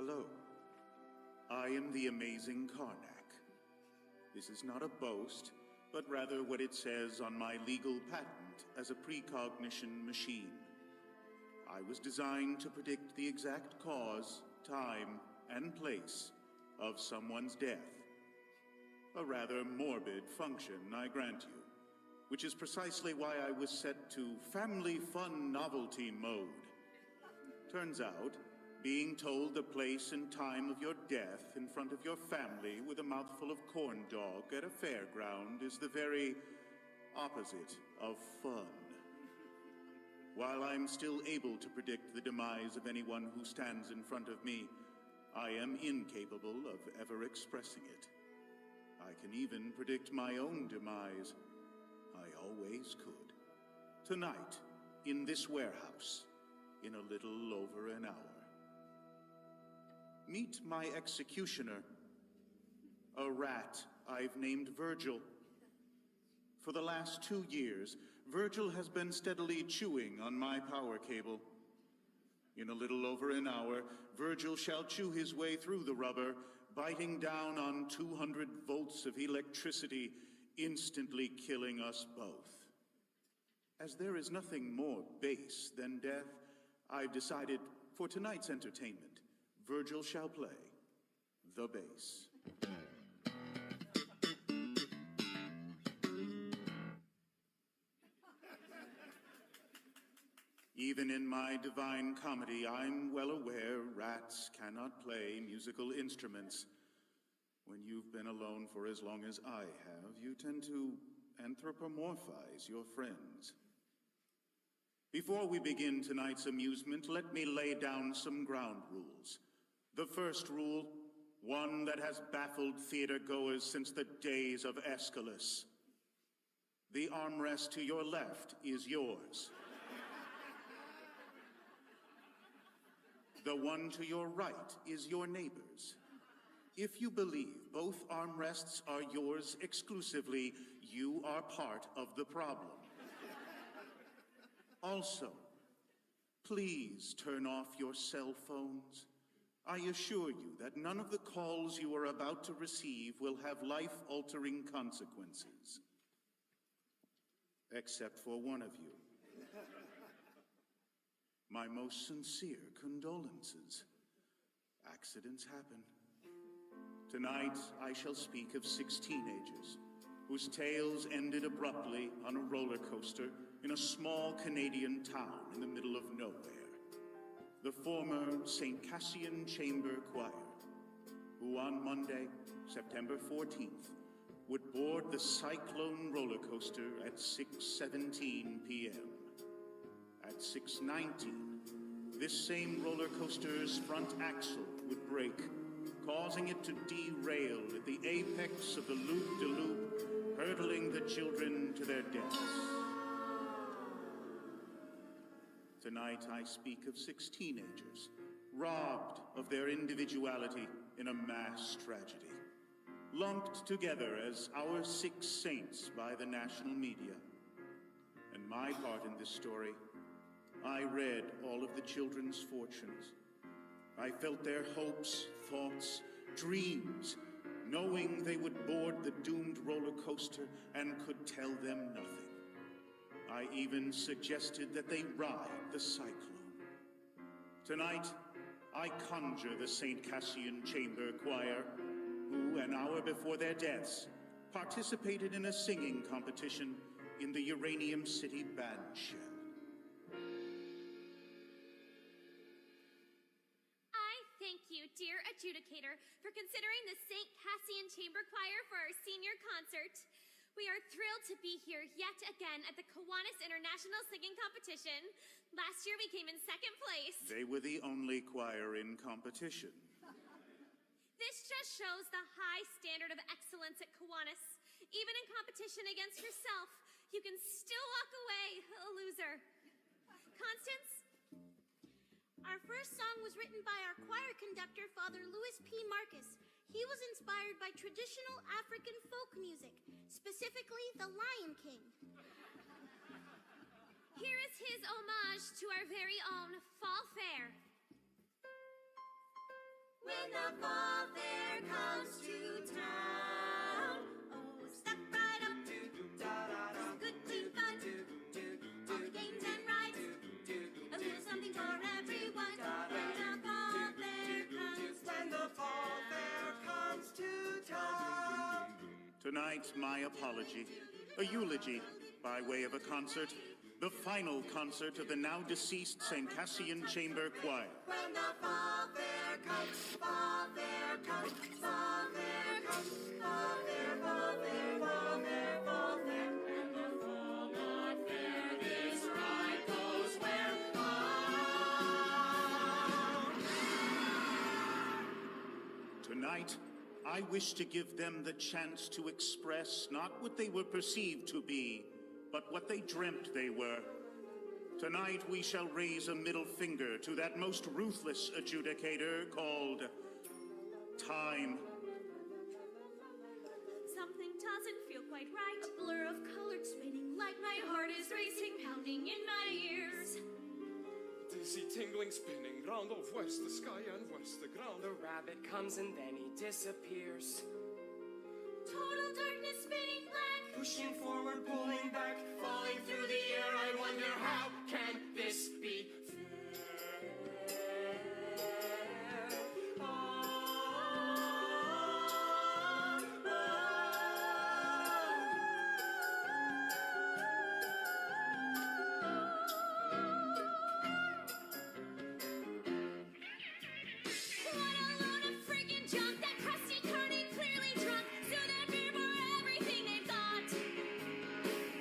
Hello. I am the amazing Karnak. This is not a boast, but rather what it says on my legal patent as a precognition machine. I was designed to predict the exact cause, time, and place of someone's death. A rather morbid function, I grant you, which is precisely why I was set to family fun novelty mode. Turns out, being told the place and time of your death in front of your family with a mouthful of corn dog at a fairground is the very opposite of fun. While I'm still able to predict the demise of anyone who stands in front of me, I am incapable of ever expressing it. I can even predict my own demise. I always could. Tonight, in this warehouse, in a little over an hour. Meet my executioner, a rat I've named Virgil. For the last 2 years, Virgil has been steadily chewing on my power cable. In a little over an hour, Virgil shall chew his way through the rubber, biting down on 200 volts of electricity, instantly killing us both. As there is nothing more base than death, I've decided, for tonight's entertainment, Virgil shall play the bass. Even in my divine comedy, I'm well aware rats cannot play musical instruments. When you've been alone for as long as I have, you tend to anthropomorphize your friends. Before we begin tonight's amusement, let me lay down some ground rules. The first rule, one that has baffled theater-goers since the days of Aeschylus. The armrest to your left is yours. The one to your right is your neighbor's. If you believe both armrests are yours exclusively, you are part of the problem. Also, please turn off your cell phones. I assure you that none of the calls you are about to receive will have life-altering consequences. Except for one of you. My most sincere condolences. Accidents happen. Tonight, I shall speak of 6 teenagers whose tales ended abruptly on a roller coaster in a small Canadian town in the middle of nowhere. The former St. Cassian Chamber Choir, who on Monday, September 14th, would board the Cyclone roller coaster at 6:17 p.m. At 6:19, this same roller coaster's front axle would break, causing it to derail at the apex of the loop-de-loop, hurtling the children to their deaths. Tonight I speak of 6 teenagers, robbed of their individuality in a mass tragedy, lumped together as our 6 saints by the national media. And my part in this story, I read all of the children's fortunes. I felt their hopes, thoughts, dreams, knowing they would board the doomed roller coaster and could tell them nothing. I even suggested that they ride the cyclone. Tonight, I conjure the St. Cassian Chamber Choir, who, an hour before their deaths, participated in a singing competition in the Uranium City band shell. Thank you, dear adjudicator, for considering the St. Cassian Chamber Choir for our senior concert. We are thrilled to be here yet again at the Kiwanis International Singing Competition. Last year we came in 2nd place. They were the only choir in competition. This just shows the high standard of excellence at Kiwanis. Even in competition against yourself, you can still walk away a loser. Constance? Our first song was written by our choir conductor, Father Louis P. Marcus. He was inspired by traditional African folk music, specifically the Lion King. Here is his homage to our very own Fall Fair. Tonight, my apology. A eulogy by way of a concert. The final concert of the now deceased St. Cassian Chamber Choir. When the fall there comes, fall there comes, fall there comes, fall there, fall there, fall there, fall there. And the fall not fair, this ride goes where home. Tonight, I wish to give them the chance to express not what they were perceived to be, but what they dreamt they were. Tonight we shall raise a middle finger to that most ruthless adjudicator called time. Something doesn't feel quite right. A blur of colored spinning light. My heart is racing, pounding in my ears. Dizzy, tingling, spinning round of west the sky and west the ground. The rabbit comes and then he disappears. Total darkness, spinning black. Pushing forward, pulling back, falling through the air. I wonder how can this be fair? What a load of friggin' junk. That crusty carny clearly drunk. So they're fear for everything they've got.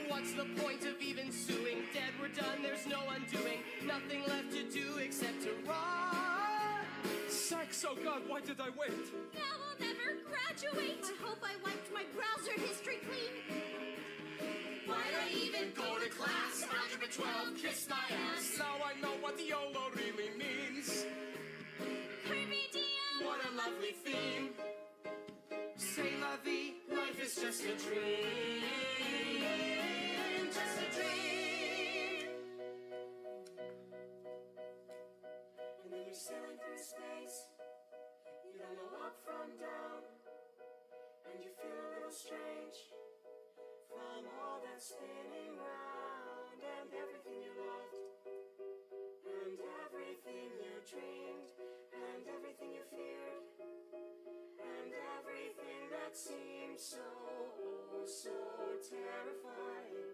What's the point of even suing? Dead, we're done, there's no undoing. Nothing left to do except to run. Sex, oh God, why did I wait? Now we'll never graduate. I hope I wiped my browser history clean. Why'd I even go to class? Algebra 12, kiss my ass. Now I know what YOLO really means. Carpe diem. What a lovely theme. C'est la vie, life is just a dream. Just a dream. And then you're sailing through space. You don't know up from down. And you feel a little strange from all that spinning round. And everything you loved. And everything you dreamed. And everything you feared. And everything that seemed so, so terrifying.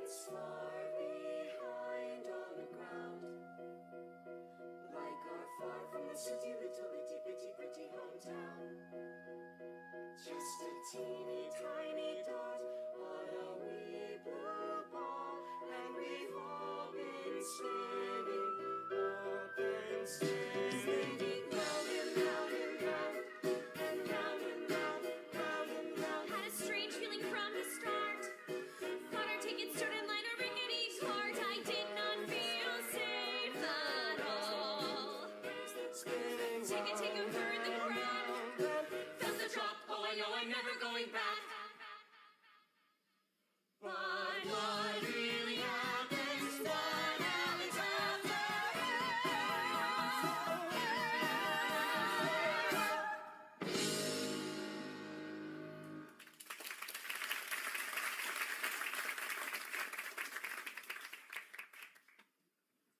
It's far behind on the ground. Like our far from the city, little itty bitty pretty hometown. Just a teeny tiny dot on a wee blue ball. And we've all been spinning up and spinning round and round and round. And round and round, round and round. Had a strange feeling from the start. Thought our tickets stood in line a rickety cart. I did not feel safe at all. Spinning Take a bird, the crowd. felt the drop, oh I know I'm never going back. But what really happens, what happens after?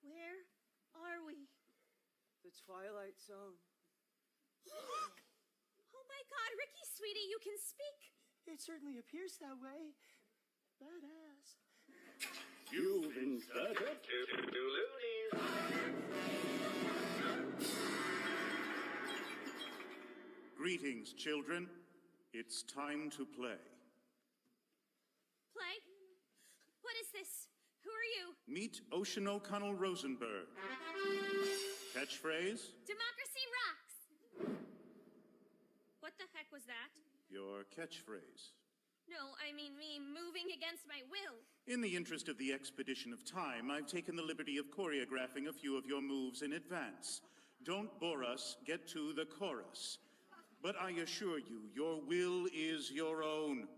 Where are we? The Twilight Zone. Oh my God, Ricky, sweetie, you can speak. It certainly appears that way. Badass. You've inserted two loonies. Greetings, children. It's time to play. Play? What is this? Who are you? Meet Ocean O'Connell Rosenberg. Catchphrase? Democracy rocks. What the heck was that? Your catchphrase. No, I mean me moving against my will. In the interest of the expedition of time, I've taken the liberty of choreographing a few of your moves in advance. Don't bore us, get to the chorus. But I assure you, your will is your own.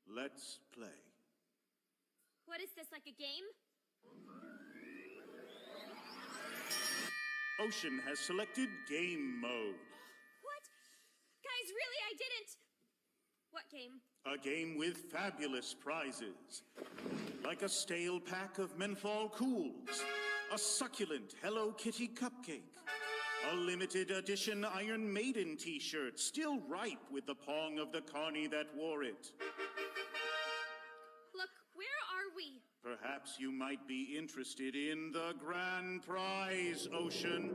Let's play. What is this, like a game? Ocean has selected game mode. What? Guys, really, I didn't. What game? A game with fabulous prizes. Like a stale pack of menthol cools, a succulent Hello Kitty cupcake, A limited edition Iron Maiden t-shirt, still ripe with the pong of the carny that wore it. Look, where are we? Perhaps you might be interested in the grand prize, Ocean.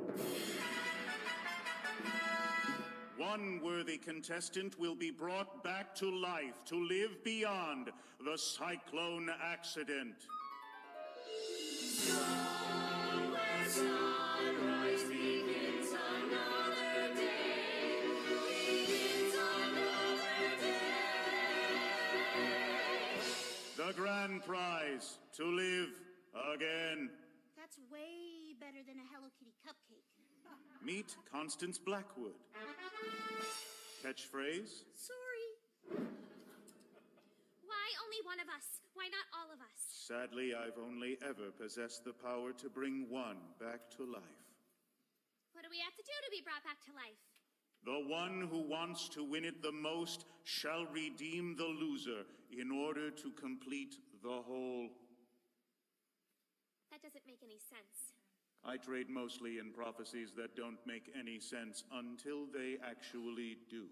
One worthy contestant will be brought back to life to live beyond the cyclone accident. Somewhere sunrise begins another day. Begins another day. The grand prize to live again. That's way better than a Hello Kitty cupcake. Meet Constance Blackwood. Catchphrase? Sorry. Why only one of us? Why not all of us? Sadly, I've only ever possessed the power to bring one back to life. What do we have to do to be brought back to life? The one who wants to win it the most shall redeem the loser in order to complete the whole. That doesn't make any sense. I trade mostly in prophecies that don't make any sense until they actually do.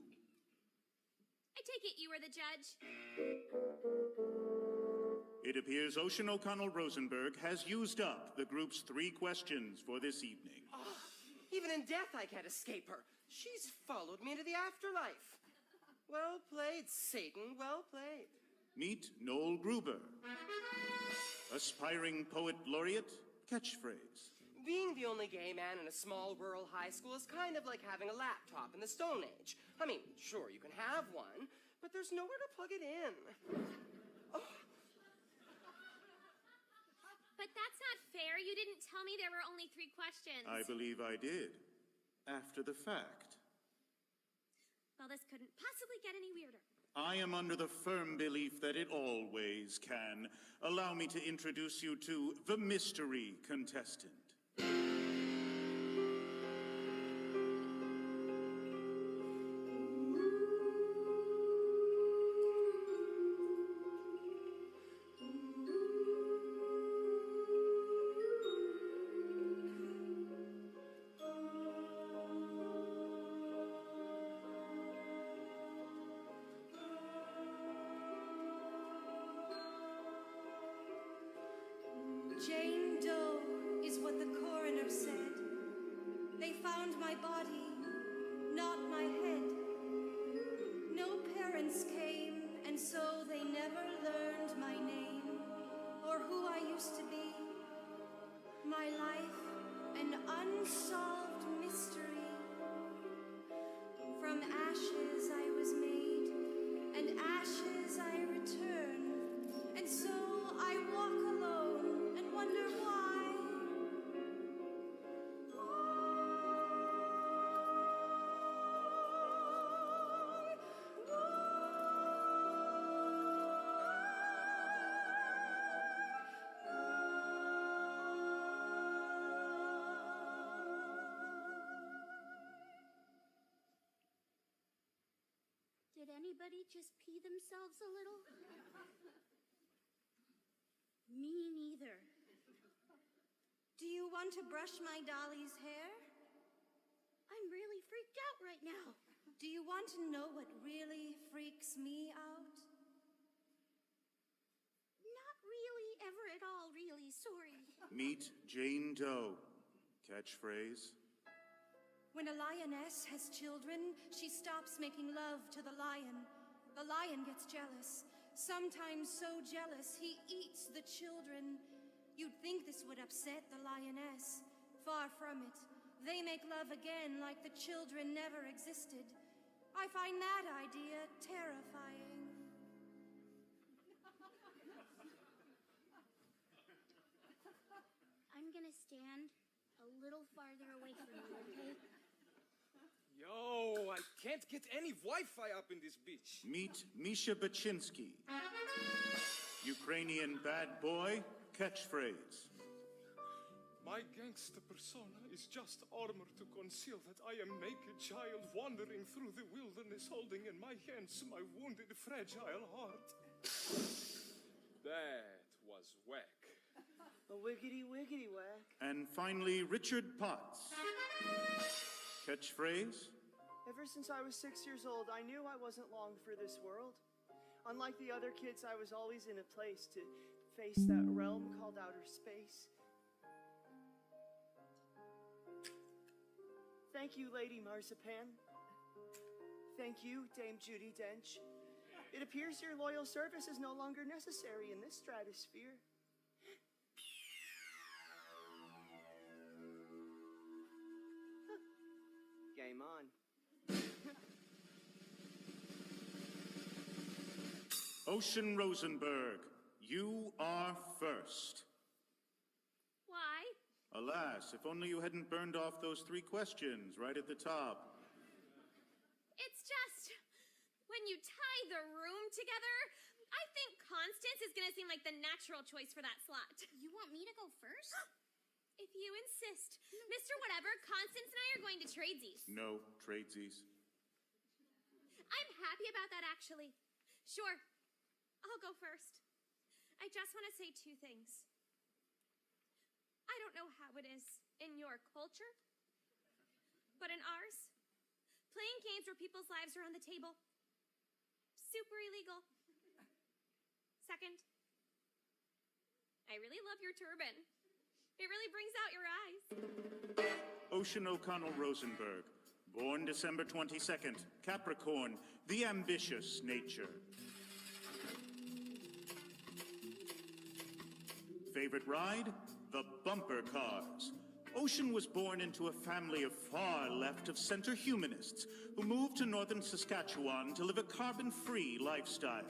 I take it you were the judge. It appears Ocean O'Connell Rosenberg has used up the group's 3 questions for this evening. Even in death, I can't escape her. She's followed me into the afterlife. Well played, Satan. Well played. Meet Noel Gruber. Aspiring poet laureate, catchphrase. Being the only gay man in a small rural high school is kind of like having a laptop in the Stone Age. I mean, sure, you can have one, but there's nowhere to plug it in. Oh. But that's not fair. You didn't tell me there were only 3 questions. I believe I did. After the fact. Well, this couldn't possibly get any weirder. I am under the firm belief that it always can. Allow me to introduce you to the mystery contestant. Jane Doe is what the coroner said. They found my body, not my head. No parents came, and so they never learned my name or who I used to be. My life, an unsolved mystery. From ashes I was made, and ashes I return. And so I walk alone and wonder why. Did anybody just pee themselves a little? Me neither. Do you want to brush my dolly's hair? I'm really freaked out right now. Do you want to know what really freaks me out? Not really, ever at all, really. Sorry. Meet Jane Doe. Catchphrase. When a lioness has children, she stops making love to the lion. The lion gets jealous. Sometimes so jealous, he eats the children. You'd think this would upset the lioness. Far from it. They make love again like the children never existed. I find that idea terrifying. I'm gonna stand a little farther away from you, okay? Yo, I can't get any Wi-Fi up in this bitch. Meet Misha Baczynski. Ukrainian bad boy, catchphrase. My gangster persona is just armor to conceal that I am naked child wandering through the wilderness holding in my hands my wounded fragile heart. That was whack. A wiggity wiggity whack. And finally, Richard Potts. Catchphrase? Ever since I was 6 years old, I knew I wasn't long for this world. Unlike the other kids, I was always in a place to face that realm called outer space. Thank you, Lady Marzipan. Thank you, Dame Judi Dench. It appears your loyal service is no longer necessary in this stratosphere. Game on. Ocean Rosenberg, you are first. Why? Alas, if only you hadn't burned off those 3 questions right at the top. It's just, when you tie the room together, I think Constance is gonna seem like the natural choice for that slot. You want me to go first? If you insist. Mr. Whatever, Constance and I are going to tradesies. No, tradesies. I'm happy about that, actually. Sure, I'll go first. I just want to say 2 things. I don't know how it is in your culture, but in ours, playing games where people's lives are on the table, super illegal. Second, I really love your turban. It really brings out your eyes. Ocean O'Connell Rosenberg, born December 22nd, Capricorn, the ambitious nature. Favorite ride? The bumper cars. Ocean was born into a family of far left-of-center humanists who moved to northern Saskatchewan to live a carbon-free lifestyle.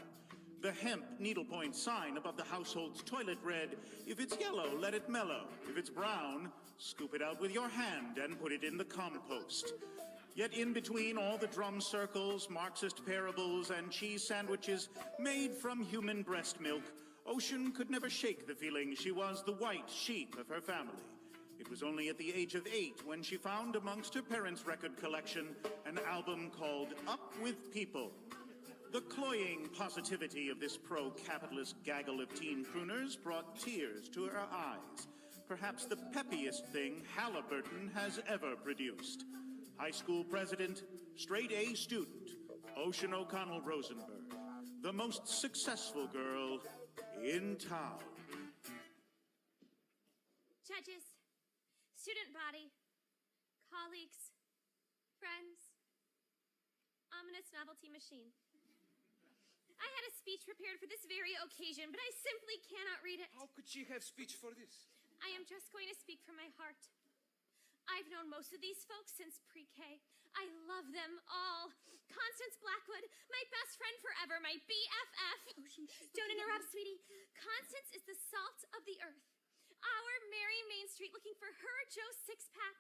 The hemp needlepoint sign above the household's toilet read, "If it's yellow, let it mellow. If it's brown, scoop it out with your hand and put it in the compost." Yet in between all the drum circles, Marxist parables, and cheese sandwiches made from human breast milk, Ocean could never shake the feeling she was the white sheep of her family. It was only at the age of 8 when she found amongst her parents' record collection an album called Up With People. The cloying positivity of this pro-capitalist gaggle of teen crooners brought tears to her eyes. Perhaps the peppiest thing Halliburton has ever produced. High school president, straight A student, Ocean O'Connell Rosenberg, the most successful girl in town. Judges, student body, colleagues, friends, ominous novelty machine. I had a speech prepared for this very occasion, but I simply cannot read it. How could she have speech for this? I am just going to speak from my heart. I've known most of these folks since pre-K. I love them all. Constance Blackwood, my best friend forever, my BFF. Don't interrupt, sweetie. Constance is the salt of the earth. Our Mary Main Street looking for her Joe six-pack.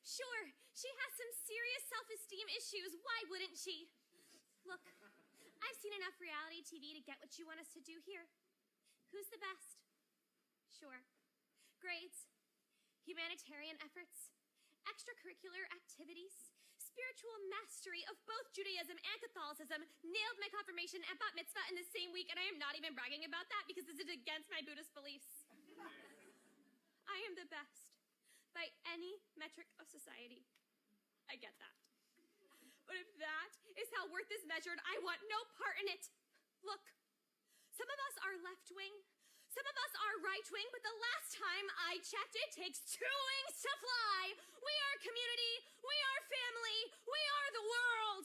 Sure, she has some serious self-esteem issues. Why wouldn't she? Look, I've seen enough reality TV to get what you want us to do here. Who's the best? Sure. Grades, humanitarian efforts, extracurricular activities, spiritual mastery of both Judaism and Catholicism, nailed my confirmation and bat mitzvah in the same week, and I am not even bragging about that because this is against my Buddhist beliefs. I am the best by any metric of society. I get that. But if that is how worth is measured, I want no part in it. Look, some of us are left-wing, some of us are right-wing, but the last time I checked, it takes 2 wings to fly. We are community, we are family, we are the world.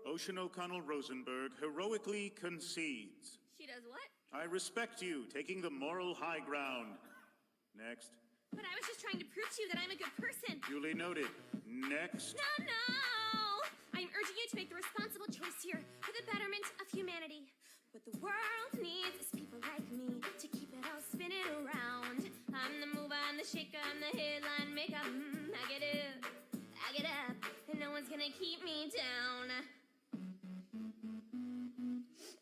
Ocean O'Connell Rosenberg heroically concedes. She does what? I respect you, taking the moral high ground. Next. But I was just trying to prove to you that I'm a good person. Duly noted. Next. No! I'm urging you to make the responsible choice here for the betterment of humanity. What the world needs is people like me to keep it all spinning around. I'm the mover, I'm the shaker, I'm the headline maker. I get up, and no one's gonna keep me down.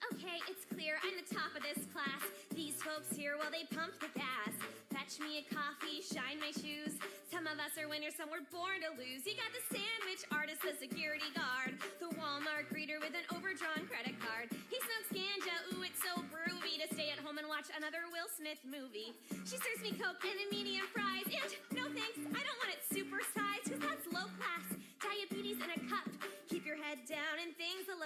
Okay, it's clear, I'm the top of this class. These folks here, well, they pump the gas. Fetch me a coffee, shine my shoes. Some of us are winners, some were born to lose. You got the sandwich artist, the security guard, the Walmart greeter with an overdrawn credit card. He smokes ganja, ooh, it's so groovy to stay at home and watch another Will Smith movie. She serves me Coke and a medium fries, and no thanks,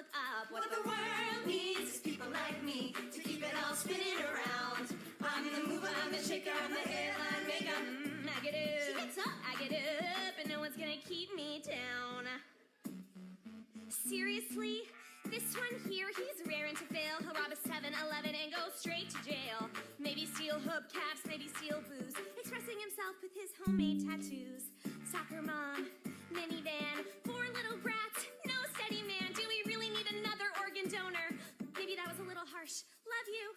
look up. What the world needs is people like me to keep it all spinning around. I'm the mover, I'm the shaker, I'm the headline maker. I get up. She gets up. I get up, and no one's gonna keep me down. Seriously? This one here, he's raring to fail. He'll rob a 7-Eleven and go straight to jail. Maybe steal hubcaps, maybe steal booze. Expressing himself with his homemade tattoos. Soccer mom, minivan, 4 little brats, no steady man. Do we really need another organ donor? Maybe that was a little harsh. Love you.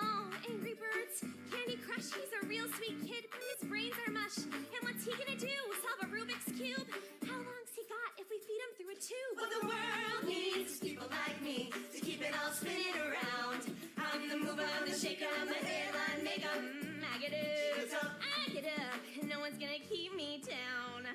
Oh, Angry Birds, Candy Crush, he's a real sweet kid, but his brains are mush. And what's he gonna do? Solve a Rubik's Cube? How long's he got if we feed him through a tube? What the world needs is people like me to keep it all spinning around. I'm the mover, I'm the shaker, I'm the headline maker. I get up, I get up, and no one's gonna keep me down.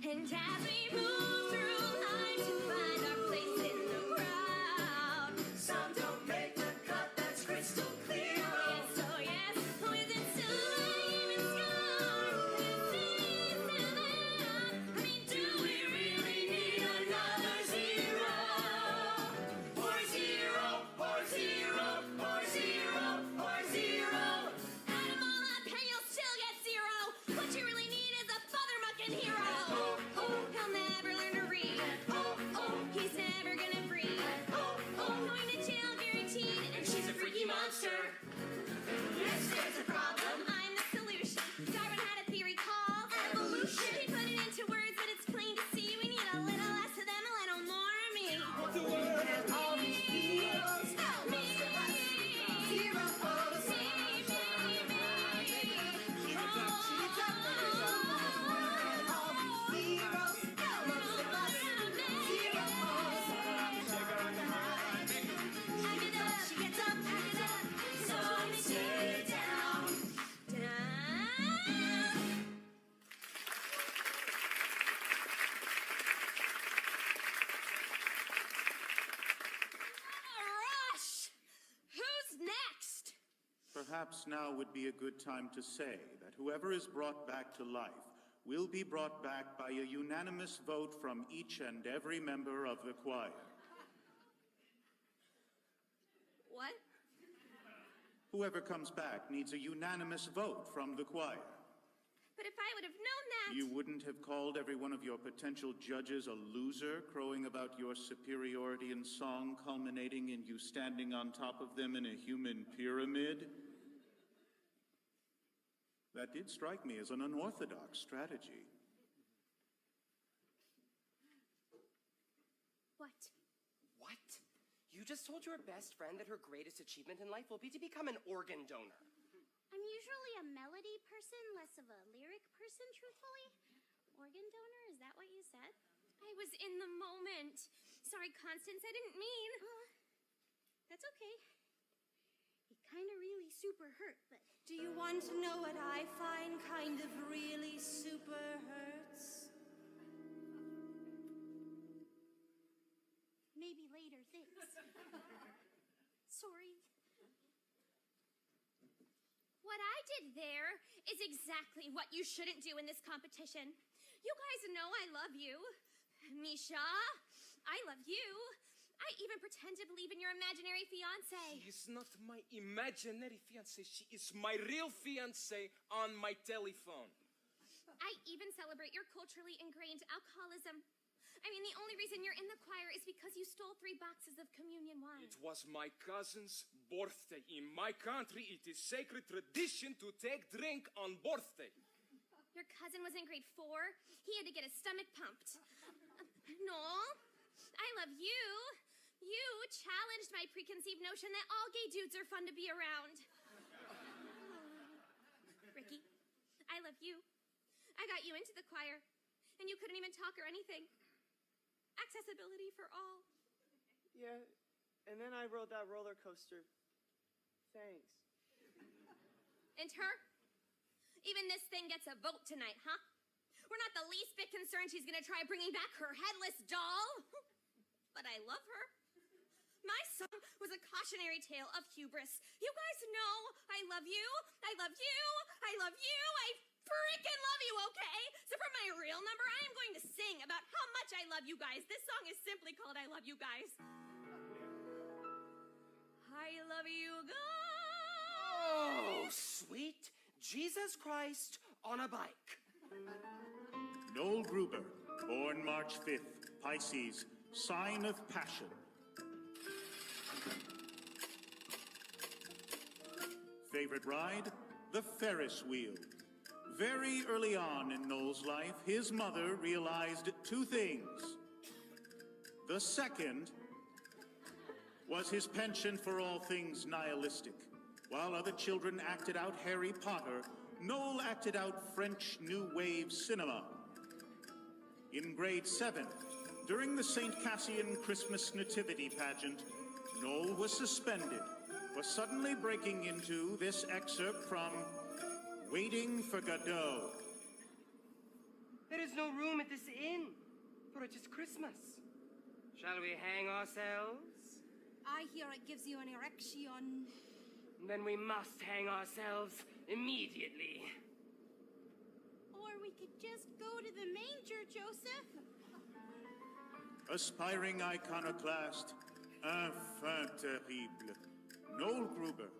And as we move through life to find our place in the crowd, Some don't make the cut, that's crystal clear. oh yes, oh is it time and scar? Is this enough? I mean, do we really need another zero? Or zero, or zero, or zero, or zero. Add 'em all up and you'll still get zero. What you really need is a father-mucking hero. He'll never learn to read. He's never gonna breathe. Going to jail guaranteed, and she's a freaky monster. Yes, there's a problem. I'm the solution. Darwin had a theory called evolution. He put it into words, but it's plain to see we need a little less of them, a little more of me. The world has all these heroes. Me. Zero photos. She gets up, so I stay down. Rush! Who's next? Perhaps now would be a good time to say that whoever is brought back to life will be brought back by a unanimous vote from each and every member of the choir. What? Whoever comes back needs a unanimous vote from the choir. But if I would have known that... You wouldn't have called every one of your potential judges a loser, crowing about your superiority in song, culminating in you standing on top of them in a human pyramid? That did strike me as an unorthodox strategy. What? What? You just told your best friend that her greatest achievement in life will be to become an organ donor. I'm usually a melody person, less of a lyric person, truthfully. Organ donor, is that what you said? I was in the moment. Sorry, Constance, I didn't mean... That's okay. It kind of really super hurt, but Do you want to know what I find kind of really super hurts? maybe later, thanks. Sorry. What I did there is exactly what you shouldn't do in this competition. You guys know I love you. Misha, I love you. I even pretend to believe in your imaginary fiancé. She is not my imaginary fiancé. She is my real fiancé on my telephone. I even celebrate your culturally ingrained alcoholism. I mean, the only reason you're in the choir is because you stole 3 boxes of communion wine. It was my cousin's birthday. In my country, it is sacred tradition to take drink on birthday. Your cousin was in grade 4. He had to get his stomach pumped. Noel, I love you. You challenged my preconceived notion that all gay dudes are fun to be around. Ricky, I love you. I got you into the choir, and you couldn't even talk or anything. Accessibility for all. Yeah, and then I rode that roller coaster. Thanks. And her? Even this thing gets a vote tonight, huh? We're not the least bit concerned she's gonna try bringing back her headless doll. But I love her. My song was a cautionary tale of hubris. You guys know I love you. I love you. I love you. I freaking love you, okay? So for my real number, I am going to sing about how much I love you guys. This song is simply called I Love You Guys. I love you guys. Oh, sweet Jesus Christ on a bike. Noel Gruber, born March 5th, Pisces, sign of passion. Favorite ride? The Ferris wheel. Very early on in Noel's life, his mother realized two things. The second was his penchant for all things nihilistic. While other children acted out Harry Potter, Noel acted out French New Wave cinema. In grade 7, during the St. Cassian Christmas Nativity pageant, Noel was suspended for suddenly breaking into this excerpt from Waiting for Godot. There is no room at this inn, for it is Christmas. Shall we hang ourselves? I hear it gives you an erection. Then we must hang ourselves immediately. Or we could just go to the manger, Joseph. Aspiring iconoclast, enfant terrible, Noel Gruber,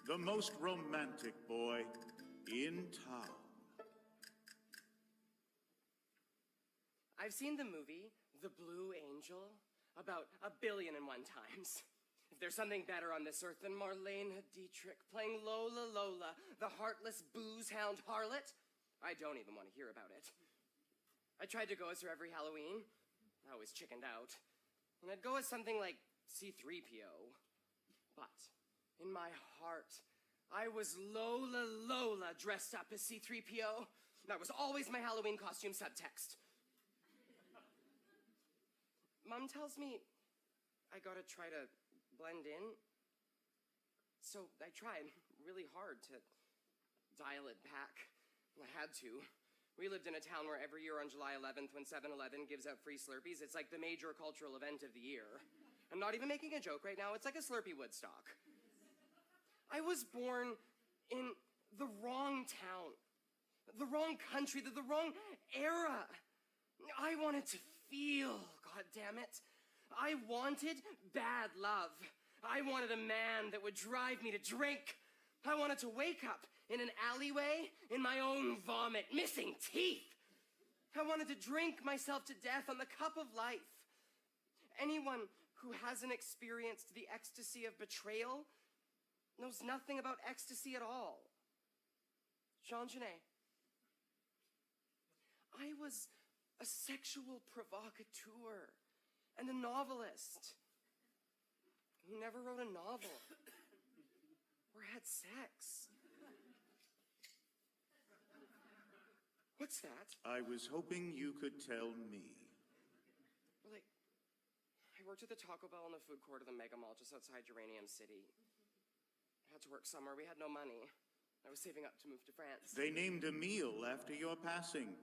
the most romantic boy in town. I've seen the movie, The Blue Angel, about 1,000,000,001 times. If there's something better on this earth than Marlene Dietrich playing Lola Lola, the heartless booze-hound harlot, I don't even want to hear about it. I tried to go as her every Halloween. I always chickened out. And I'd go as something like C-3PO. But in my heart, I was Lola Lola dressed up as C-3PO. That was always my Halloween costume subtext. Mom tells me I gotta try to blend in. So I tried really hard to dial it back. I had to. We lived in a town where every year on July 11th, when 7-Eleven gives out free Slurpees, it's like the major cultural event of the year. I'm not even making a joke right now. It's like a Slurpee Woodstock. I was born in the wrong town, the wrong country, the wrong era. I wanted to feel, goddammit. I wanted bad love. I wanted a man that would drive me to drink. I wanted to wake up in an alleyway in my own vomit, missing teeth. I wanted to drink myself to death on the cup of life. Anyone who hasn't experienced the ecstasy of betrayal knows nothing about ecstasy at all. Jean Genet. I was a sexual provocateur and a novelist who never wrote a novel or had sex. What's that? I was hoping you could tell me. Well, I worked at the Taco Bell in the food court of the Mega Mall just outside Uranium City. I had to work summer. We had no money. I was saving up to move to France. They named a meal after your passing.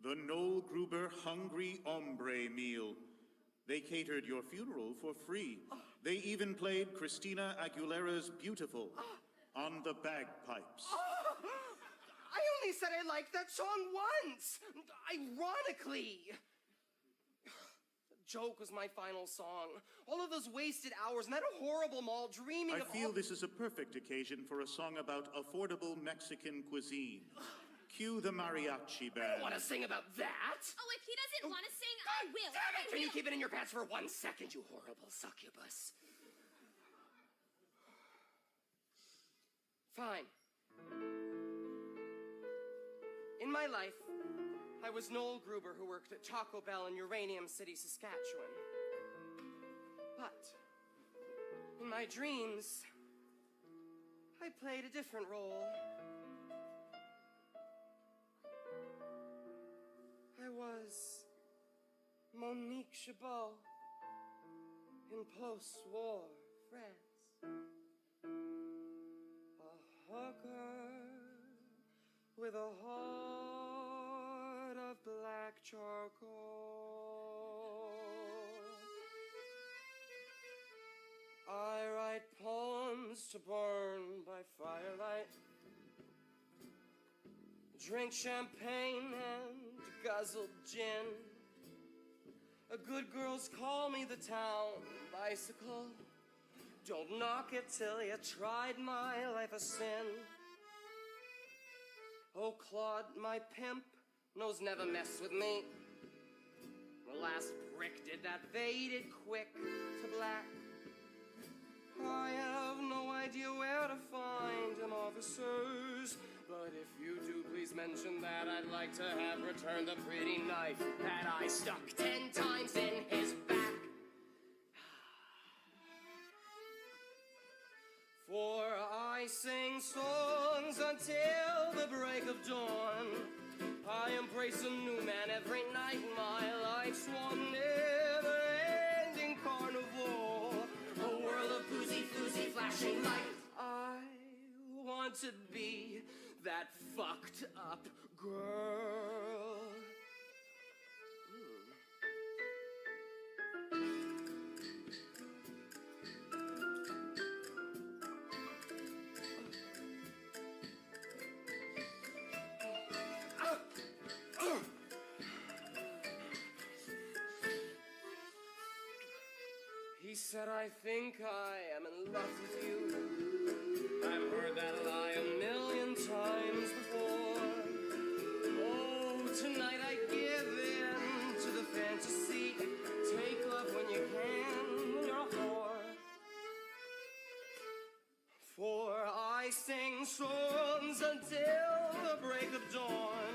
The Noel Gruber Hungry Hombre Meal. They catered your funeral for free. They even played Christina Aguilera's Beautiful on the bagpipes. I only said I liked that song once. Ironically. Joke was my final song. All of those wasted hours in that horrible mall dreaming I of feel this is a perfect occasion for a song about affordable Mexican cuisine. Cue the mariachi I band. don't want to sing about that. Oh, if he doesn't want to sing, I will. Damn it! Can you keep it in your pants for 1 second, you horrible succubus? Fine. In my life, I was Noel Gruber who worked at Taco Bell in Uranium City, Saskatchewan. But in my dreams, I played a different role. I was Monique Chabot in post-war France. A hooker with a heart of black charcoal. I write poems to burn by firelight. drink champagne and guzzle gin. Good girls call me the town bicycle. Don't knock it till you tried my life a sin. Oh, Claude, my pimp, knows never mess with me. The last prick did that faded quick to black. I have no idea where to find him, officers. But if you do, please mention that I'd like to have returned the pretty knife that I stuck 10 times in his back. For I sing songs until the break of dawn. I embrace a new man every night. My life's one never-ending carnival. A world of boozy-floozy flashing light. I want to be that fucked up girl. He said, I think I am in love with you. I've heard that lie a million times before. Oh, tonight I give in to the fantasy. Take love when you can, you're a whore. For I sing songs until the break of dawn.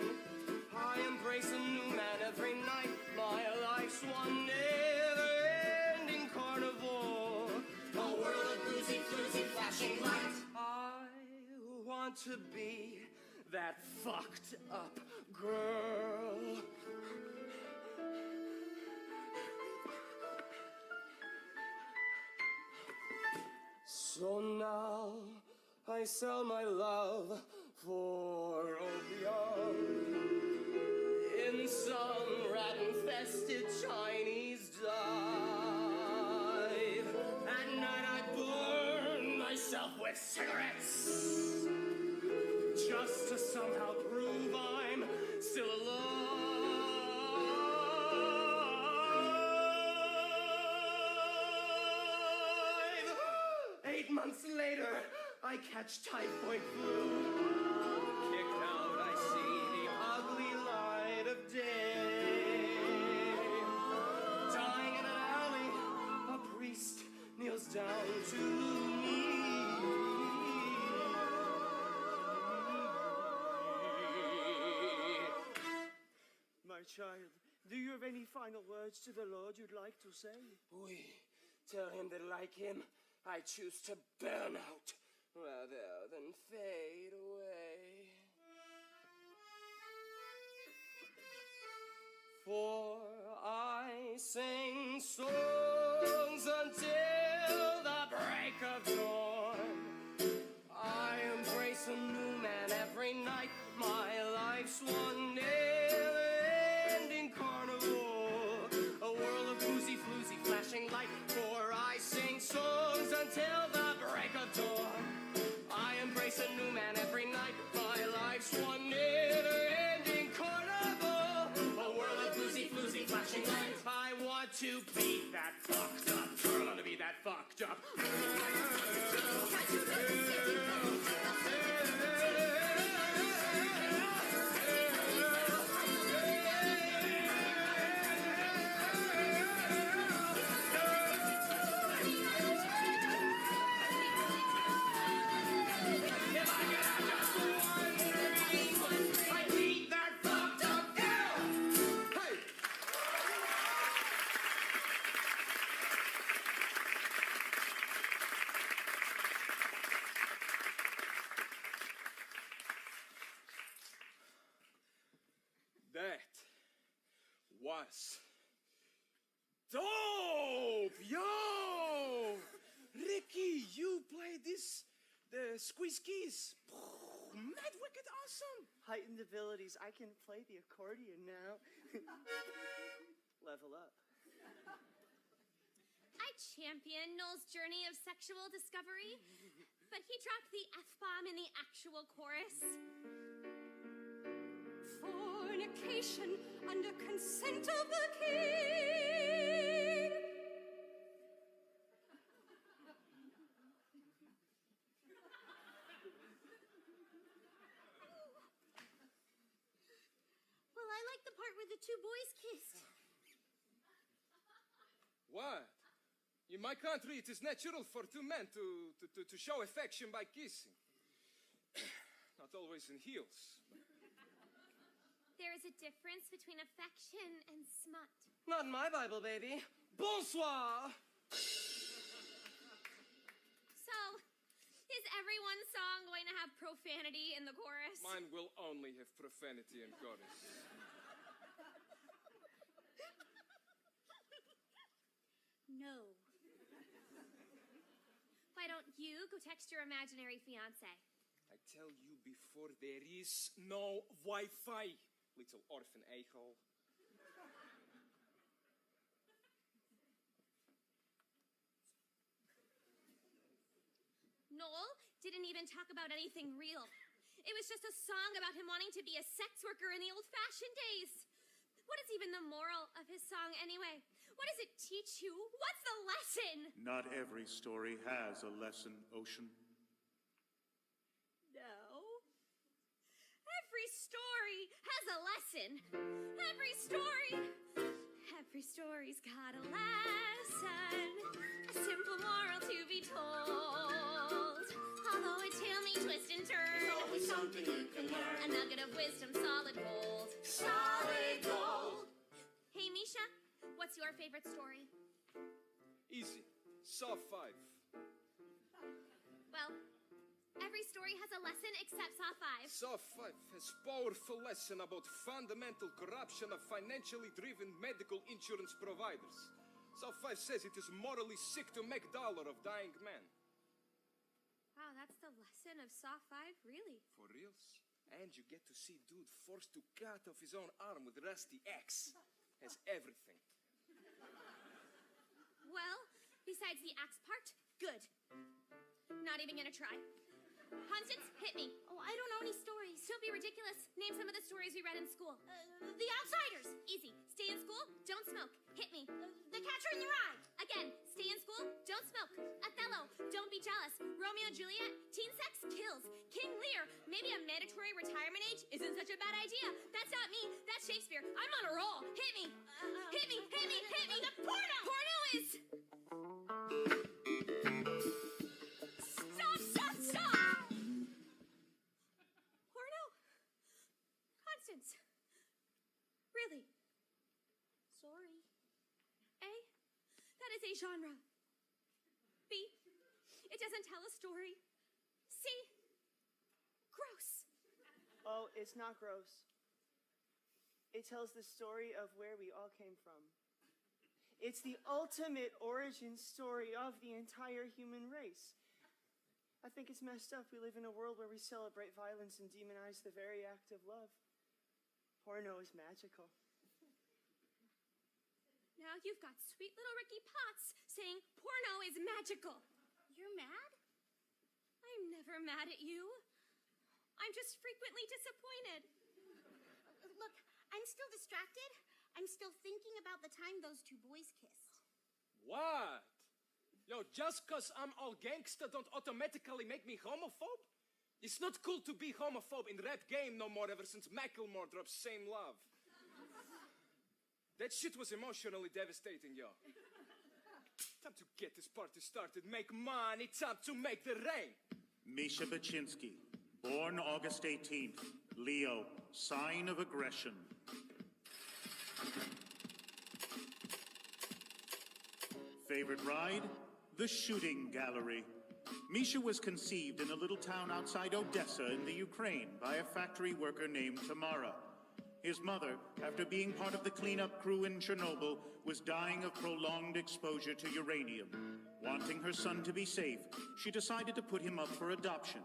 I embrace a new man every night. My life's one never-ending carnival. A world of boozy-floozy flashing lights. I want to be that fucked up girl. So now I sell my love for opium in some rat-infested Chinese dive. At night I burn myself with cigarettes just to somehow prove I'm still alive. 8 months later, I catch typhoid flu. Kicked out, I see the ugly light of day. Dying in an alley, a priest kneels down to me. My child, do you have any final words to the Lord you'd like to say? Oui, tell him that like him, I choose to burn out rather than fade away. For I sing songs until the break of dawn. I embrace a new man every night. My life's one never-ending carnival. A world of boozy-floozy flashing light. For I sing songs until the break of dawn. I embrace a new man every night. My life's one never-ending carnival. A world of boozy-floozy flashing lights. I want to be that fucked up girl. I want to be that fucked up That was dope! Yo! Ricky, you played this, the squeeze keys. Mad wicked awesome! Heightened abilities. I can play the accordion now. Level up. I champion Noel's journey of sexual discovery, but he dropped the F-bomb in the actual chorus. fornication under consent of the king. Well, I like the part where the two boys kissed. What? In my country, it is natural for two men to show affection by kissing. Not always in heels. There is a difference between affection and smut. Not in my Bible, baby. Bonsoir! So, is everyone's song going to have profanity in the chorus? Mine will only have profanity and chorus. No. Why don't you go text your imaginary fiancé? I tell you before, there is no Wi-Fi, little orphan a-hole. Noel didn't even talk about anything real. It was just a song about him wanting to be a sex worker in the old-fashioned days. What is even the moral of his song anyway? What does it teach you? What's the lesson? Not every story has a lesson, Ocean. No. Every story has a lesson. Every story's got a lesson. A simple moral to be told. Although a tale may twist and turn, There's always something you can learn. a nugget of wisdom, solid gold. Solid gold. Hey, Misha, what's your favorite story? Easy. Saw 5. Well, every story has a lesson except Saw 5. Saw 5 has powerful lesson about fundamental corruption of financially driven medical insurance providers. Saw 5 says it is morally sick to make dollar of dying men. Wow, that's the lesson of Saw 5? Really? For reals? And you get to see dude forced to cut off his own arm with rusty axe. Has everything. Well, besides the axe part, good. Not even gonna try. Constance, hit me. Oh, I don't know any stories. Don't be ridiculous. Name some of the stories we read in school. The Outsiders. Easy. Stay in school, don't smoke. Hit me. The Catcher in the Rye. Again, stay in school, don't smoke. Othello, don't be jealous. Romeo and Juliet, teen sex kills. King Lear, maybe a mandatory retirement age isn't such a bad idea. That's not me, that's Shakespeare. I'm on a roll. Hit me. Hit me, hit me, hit me. The porno. Porno is... Stop! Porno? Constance. Really? Sorry. A, that is a genre. B, it doesn't tell a story. C, gross. Oh, it's not gross. It tells the story of where we all came from. It's the ultimate origin story of the entire human race. I think it's messed up. We live in a world where we celebrate violence and demonize the very act of love. Porno is magical. Now you've got sweet little Ricky Potts saying porno is magical. You're mad? I'm never mad at you. I'm just frequently disappointed. Look, I'm still distracted. I'm still thinking about the time those two boys kissed. What? Yo, just cause I'm all gangsta don't automatically make me homophobe? It's not cool to be homophobe in rap game no more ever since Macklemore dropped Same Love. That shit was emotionally devastating, yo. Time to get this party started, make money, time to make the rain. Misha Baczynski, born August 18th, Leo, sign of aggression. Favorite ride? The shooting gallery. Misha was conceived in a little town outside Odessa in the Ukraine by a factory worker named Tamara. His mother, after being part of the cleanup crew in Chernobyl, was dying of prolonged exposure to uranium. Wanting her son to be safe, she decided to put him up for adoption.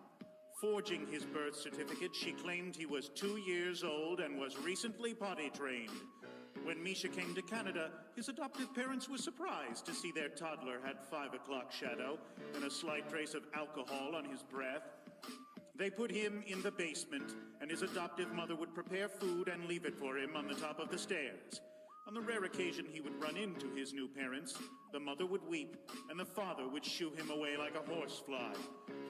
Forging his birth certificate, she claimed he was 2 years old and was recently potty trained. When Misha came to Canada, his adoptive parents were surprised to see their toddler had 5 o'clock shadow and a slight trace of alcohol on his breath. They put him in the basement and and his adoptive mother would prepare food and leave it for him on the top of the stairs. On the rare occasion he would run into his new parents, the mother would weep, and the father would shoo him away like a horsefly.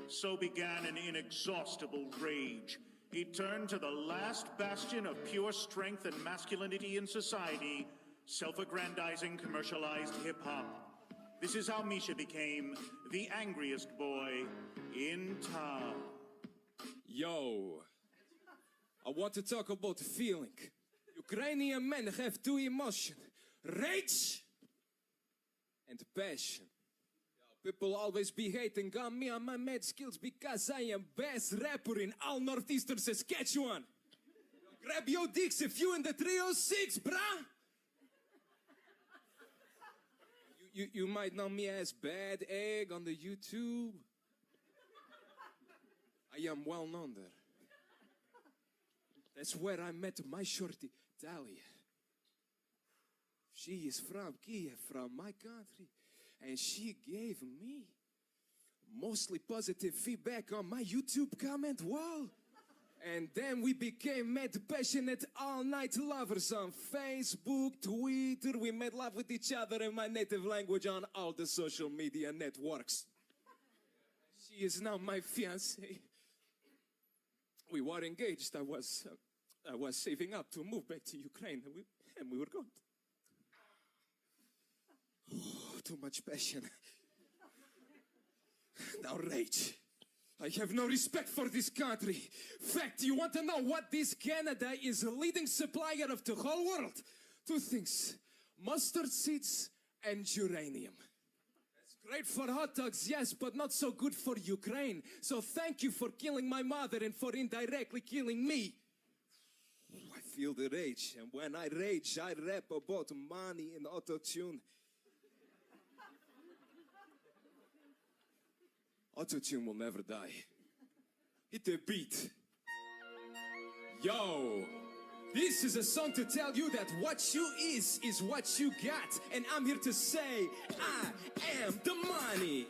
So began an inexhaustible rage. He turned to the last bastion of pure strength and masculinity in society, self-aggrandizing commercialized hip-hop. This is how Misha became the angriest boy in town. Yo, I want to talk about the feeling. Ukrainian men have two emotions, rage and passion. People always be hating on me and my mad skills because I am best rapper in all northeastern Saskatchewan. Grab your dicks if you in the 306, brah. You might know me as Bad Egg on the YouTube. I am well known there. That's where I met my shorty, Talia. She is from Kiev, from my country, and she gave me mostly positive feedback on my YouTube comment wall. And then we became mad passionate all-night lovers on Facebook, Twitter. We made love with each other in my native language on all the social media networks. She is now my fiancée. We were engaged. I was saving up to move back to Ukraine, and we were going. Oh, too much passion. Now rage. I have no respect for this country. Fact, you want to know what this Canada is a leading supplier of the whole world? Two things, mustard seeds and uranium. That's great for hot dogs, yes, but not so good for Ukraine. So thank you for killing my mother and for indirectly killing me. I feel the rage, and when I rage, I rap about money and auto-tune. Auto-tune will never die. Hit the beat. Yo, this is a song to tell you that what you is what you got. And I'm here to say, I am the money.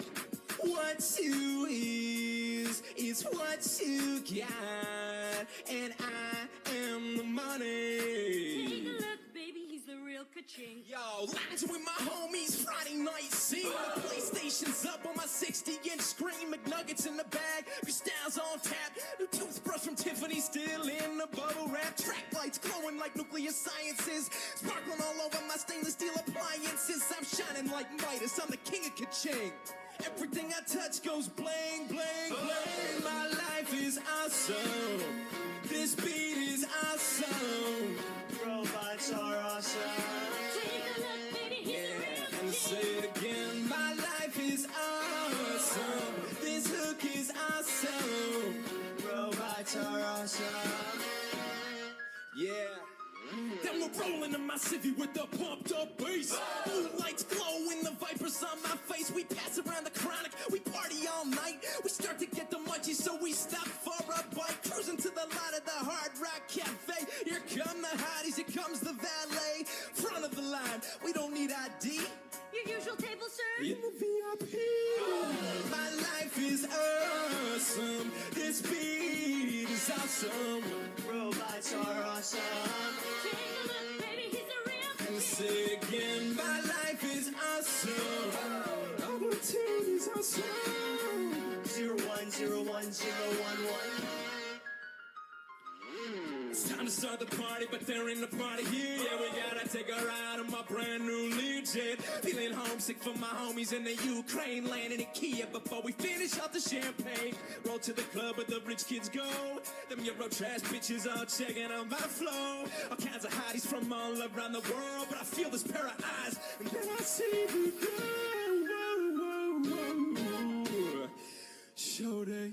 What you is what you got. And I am the money. Take a look, baby, he's the real ka-ching. Yo, lounging with my homies, Friday night scene. The PlayStation's up on my 60-inch screen. McNuggets in the bag, Cristal's on tap. New toothbrush from Tiffany still in the bubble wrap. Track lights glowing like nuclear sciences. Sparkling all over my stainless steel appliances. I'm shining like Midas, I'm the king of ka-ching. Everything I touch goes bling, bling, bling. My life is awesome. This beat is awesome. Robots are awesome. Take a look, baby, he's the real And say it again, my life is awesome. This hook is awesome. Robots are awesome. Yeah. Then we're rolling in my city with the pumped up bass. Blue lights glow in the vipers on my face. We pass around the chronic, we party all night. We start to get the munchies, so we stop for a bite. Cruising to the lot of the Hard Rock Cafe. Here come the hotties, here comes the valet. Front of the line, we don't need ID. Your usual table, sir? In the VIP. My life is awesome. This beat is awesome. Robots are awesome. Take a look, baby, he's the real And say again, my life is awesome. Our tune is awesome. 01010111. It's time to start the party, but there ain't no party here. Yeah, we gotta take a ride on my brand new Learjet. Feeling homesick for my homies in the Ukraine, landing in Kiev before we finish off the champagne. Roll to the club where the rich kids go. Them Euro trash bitches all checking out my flow. All kinds of hotties from all around the world, but I feel this pair of eyes, and then I see you go. Whoa, whoa, whoa. Show day.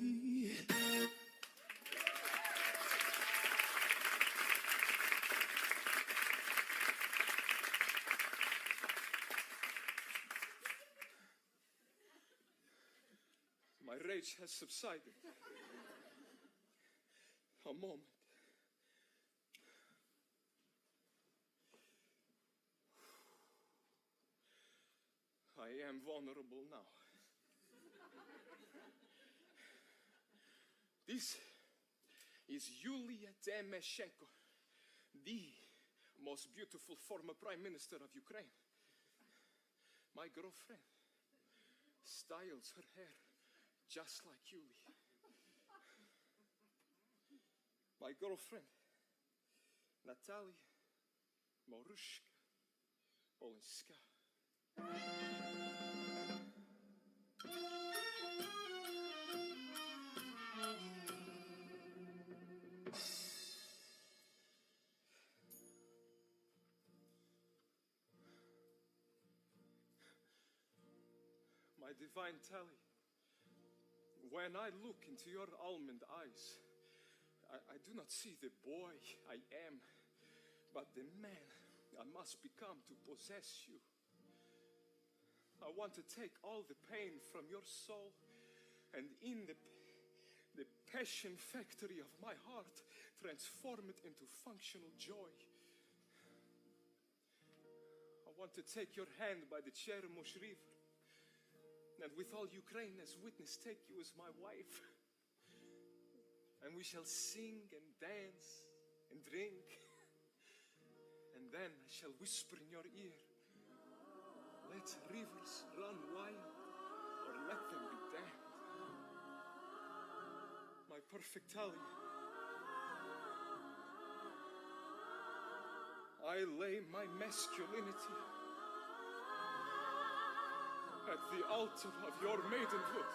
My rage has subsided. A moment. I am vulnerable now. This is Yulia Tymoshenko, the most beautiful former prime minister of Ukraine. My girlfriend styles her hair just like Yulia. My girlfriend, Natalia Morushka Olinska. My divine Tally, when I look into your almond eyes, I do not see the boy I am, but the man I must become to possess you. I want to take all the pain from your soul and in the passion factory of my heart, transform it into functional joy. I want to take your hand by the Chermosh River, and with all Ukraine as witness, take you as my wife. And we shall sing and dance and drink. And then I shall whisper in your ear, let rivers run wild, or let them be damned. My perfect Talia, I lay my masculinity at the altar of your maidenhood.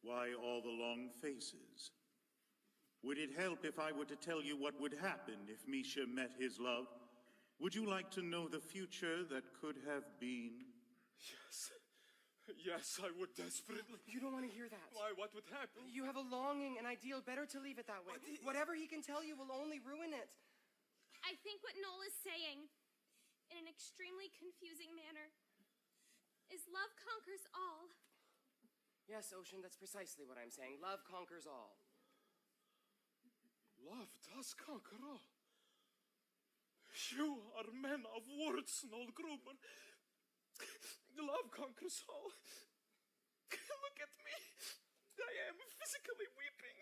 Why all the long faces? Would it help if I were to tell you what would happen if Misha met his love? Would you like to know the future that could have been? Yes. Yes, I would desperately. You don't want to hear that. Why? What would happen? You have a longing, an ideal. Better to leave it that way. Whatever he can tell you will only ruin it. I think what Noel is saying, in an extremely confusing manner, is love conquers all. Yes, Ocean, that's precisely what I'm saying. Love conquers all. Love does conquer all. You are men of words, Noel Gruber. Love conquers all. Look at me. I am physically weeping.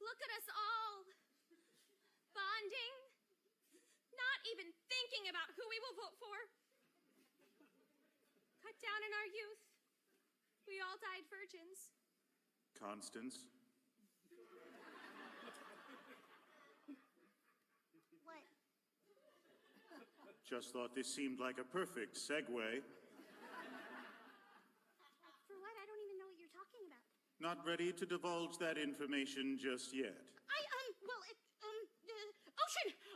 Look at us all. Bonding. Not even thinking about who we will vote for. Cut down in our youth. We all died virgins. Constance? What? Just thought this seemed like a perfect segue. For what? I don't even know what you're talking about. Not ready to divulge that information just yet.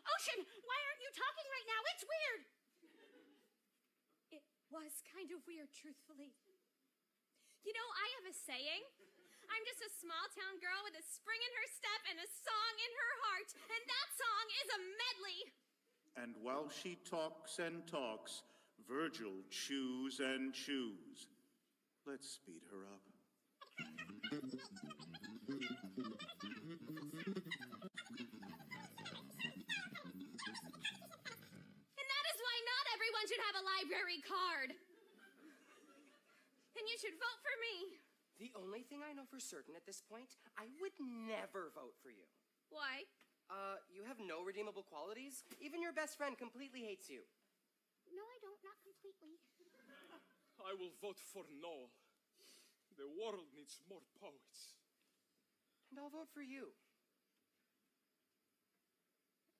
Ocean, why aren't you talking right now? It's weird. It was kind of weird, truthfully. You know, I have a saying. I'm just a small-town girl with a spring in her step and a song in her heart, and that song is a medley. And while she talks and talks, Virgil chews and chews. Let's speed her up. And that is why not everyone should have a library card. And you should vote for me. The only thing I know for certain at this point, I would never vote for you. Why? You have no redeemable qualities. Even your best friend completely hates you. No, I don't. Not completely. I will vote for Noel. The world needs more poets. And I'll vote for you.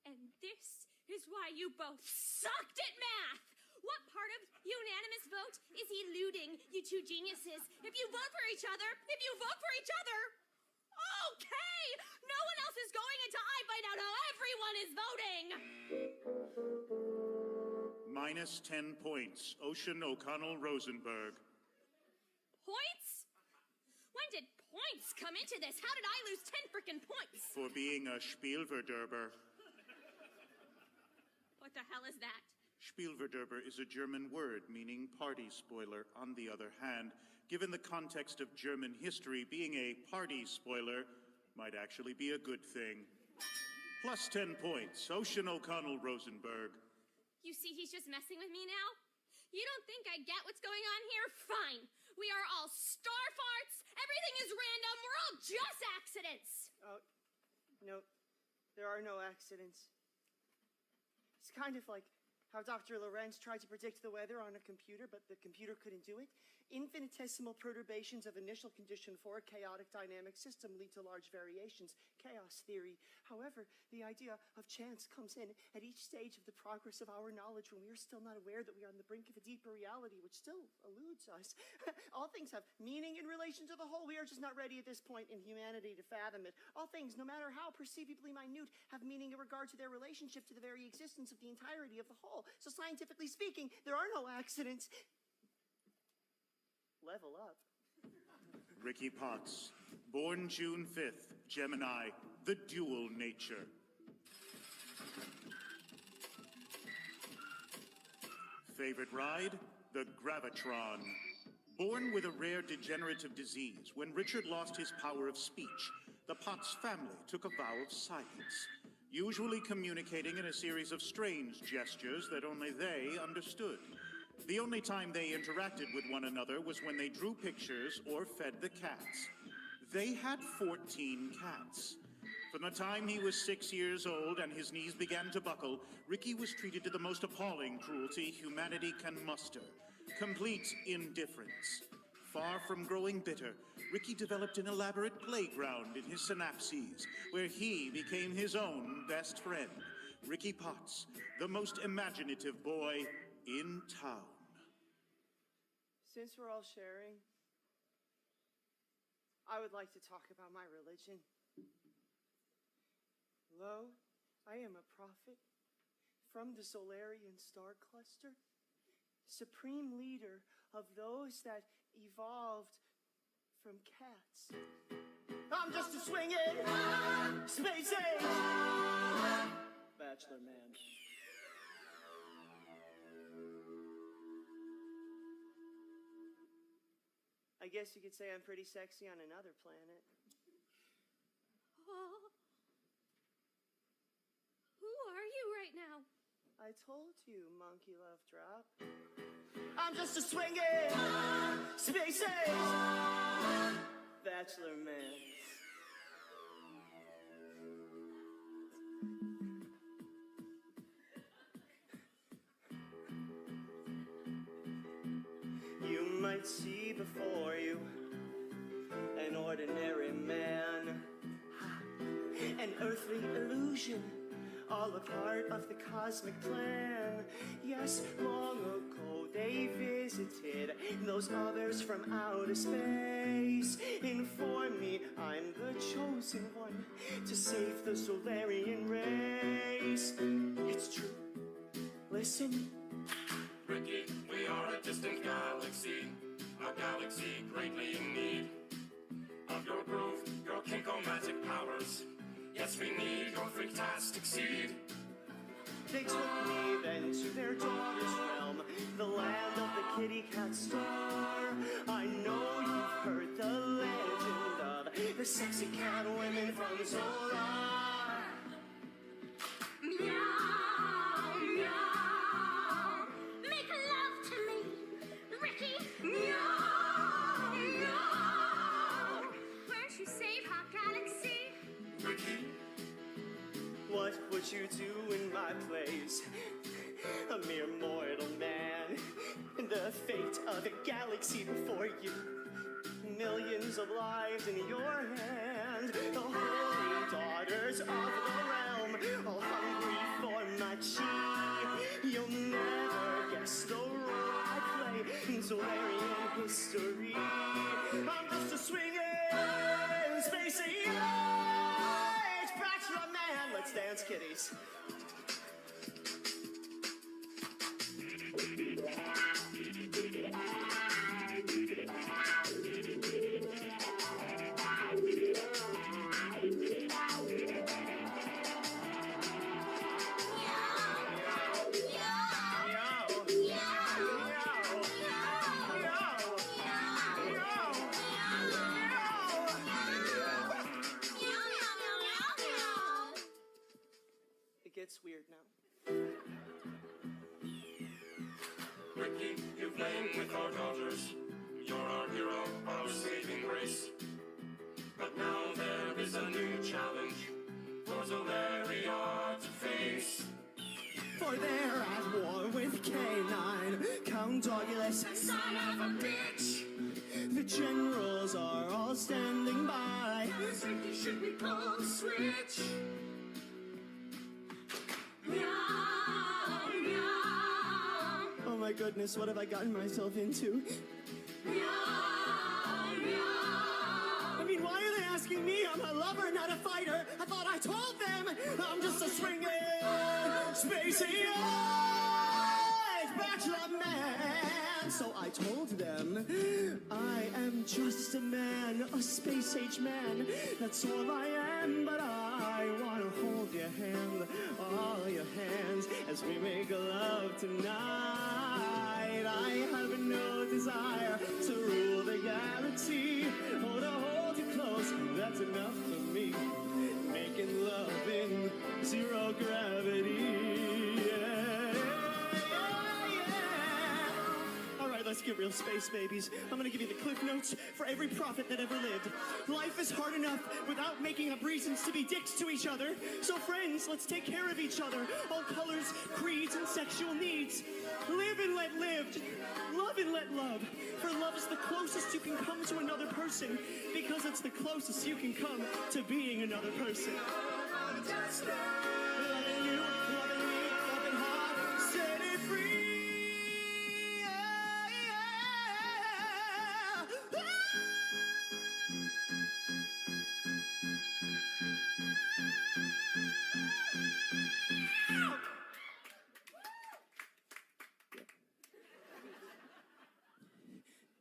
And this is why you both sucked at math. What part of unanimous vote is eluding, you two geniuses? If you vote for each other, okay! No one else is going until I find out how everyone is voting! Minus 10 points. Ocean O'Connell Rosenberg. Points? When did points come into this? How did I lose 10 frickin' points? For being a Spielverderber. What the hell is that? Spielverderber is a German word meaning party spoiler. On the other hand, given the context of German history, being a party spoiler might actually be a good thing. Plus 10 points. Ocean O'Connell Rosenberg. You see, he's just messing with me now? You don't think I get what's going on here? Fine. We are all star farts. Everything is random. We're all just accidents. Oh, no. There are no accidents. It's kind of like how Dr. Lorenz tried to predict the weather on a computer, but the computer couldn't do it. Infinitesimal perturbations of initial condition for a chaotic dynamic system lead to large variations. Chaos theory. However, the idea of chance comes in at each stage of the progress of our knowledge when we are still not aware that we are on the brink of a deeper reality, which still eludes us. All things have meaning in relation to the whole. We are just not ready at this point in humanity to fathom it. All things, no matter how perceivably minute, have meaning in regard to their relationship to the very existence of the entirety of the whole. So scientifically speaking, there are no accidents. Level up. Ricky Potts. Born June 5th. Gemini. The dual nature. Favorite ride? The Gravitron. Born with a rare degenerative disease, when Richard lost his power of speech, the Potts family took a vow of silence, usually communicating in a series of strange gestures that only they understood. The only time they interacted with one another was when they drew pictures or fed the cats. They had 14 cats. From the time he was 6 years old and his knees began to buckle, Ricky was treated to the most appalling cruelty humanity can muster. Complete indifference. Far from growing bitter, Ricky developed an elaborate playground in his synapses, where he became his own best friend. Ricky Potts, the most imaginative boy in town. Since we're all sharing, I would like to talk about my religion. Lo, I am a prophet from the Solarian star cluster, supreme leader of those that evolved from cats. I'm just a swinging space age bachelor man. I guess you could say I'm pretty sexy on another planet. Oh. Who are you right now? I told you, monkey love drop. I'm just a swinging space age bachelor man. You might see before you an ordinary man, an earthly illusion, all a part of the cosmic plan. Yes, long ago they visited those others from outer space. Inform me, I'm the chosen one to save the Solarian race. It's true. Listen. Ricky, we are a distant galaxy, a galaxy greatly in need of your groove, your kinkomatic powers. Yes, we need your fantastic seed. They took me then to their daughter's realm, the land of the kitty cat star. I know you've heard the legend of the sexy cat women from Zola. Meow, meow. Make love to me, Ricky. Meow, meow. Where'd you save our galaxy? Ricky, What would you do in my place? A mere mortal man. The fate of the galaxy before you. Millions of lives in your hand. The holy daughters of the realm, all hungry for my chi. You'll never guess the role I play in Solarian history. I'm just a swinging, spacey age bachelor man. Let's dance, kitties. It gets weird now. Ricky, you've lain with our daughters. You're our hero, our saving grace. But now there is a new challenge for Zolaria to face. For they're at war with K9, Count Dogulus, son of a bitch. The generals are all standing by. Ricky, should we pull the switch? Meow, meow. Oh my goodness, what have I gotten myself into? Meow, meow. I mean, why are they asking me? I'm a lover, not a fighter. I thought I told them I'm just a swinging, spacey bachelor man. So I told them I am just a man, a space age man. That's all I am, but I want to hold your hand, all your hands, as we make love tonight. I have no desire to rule the galaxy or to hold you close. That's enough for me. Making love in zero gravity. Yeah, yeah. All right, let's get real, space babies. I'm gonna give you the cliff notes for every prophet that ever lived. Life is hard enough without making up reasons to be dicks to each other. So friends, let's take care of each other. All colors, creeds, and sexual needs. Live and let live. Love and let love. For love is the closest you can come to another person, because it's the closest you can come to being another person. Loving you, loving me, loving hard, set it free. Yeah, yeah.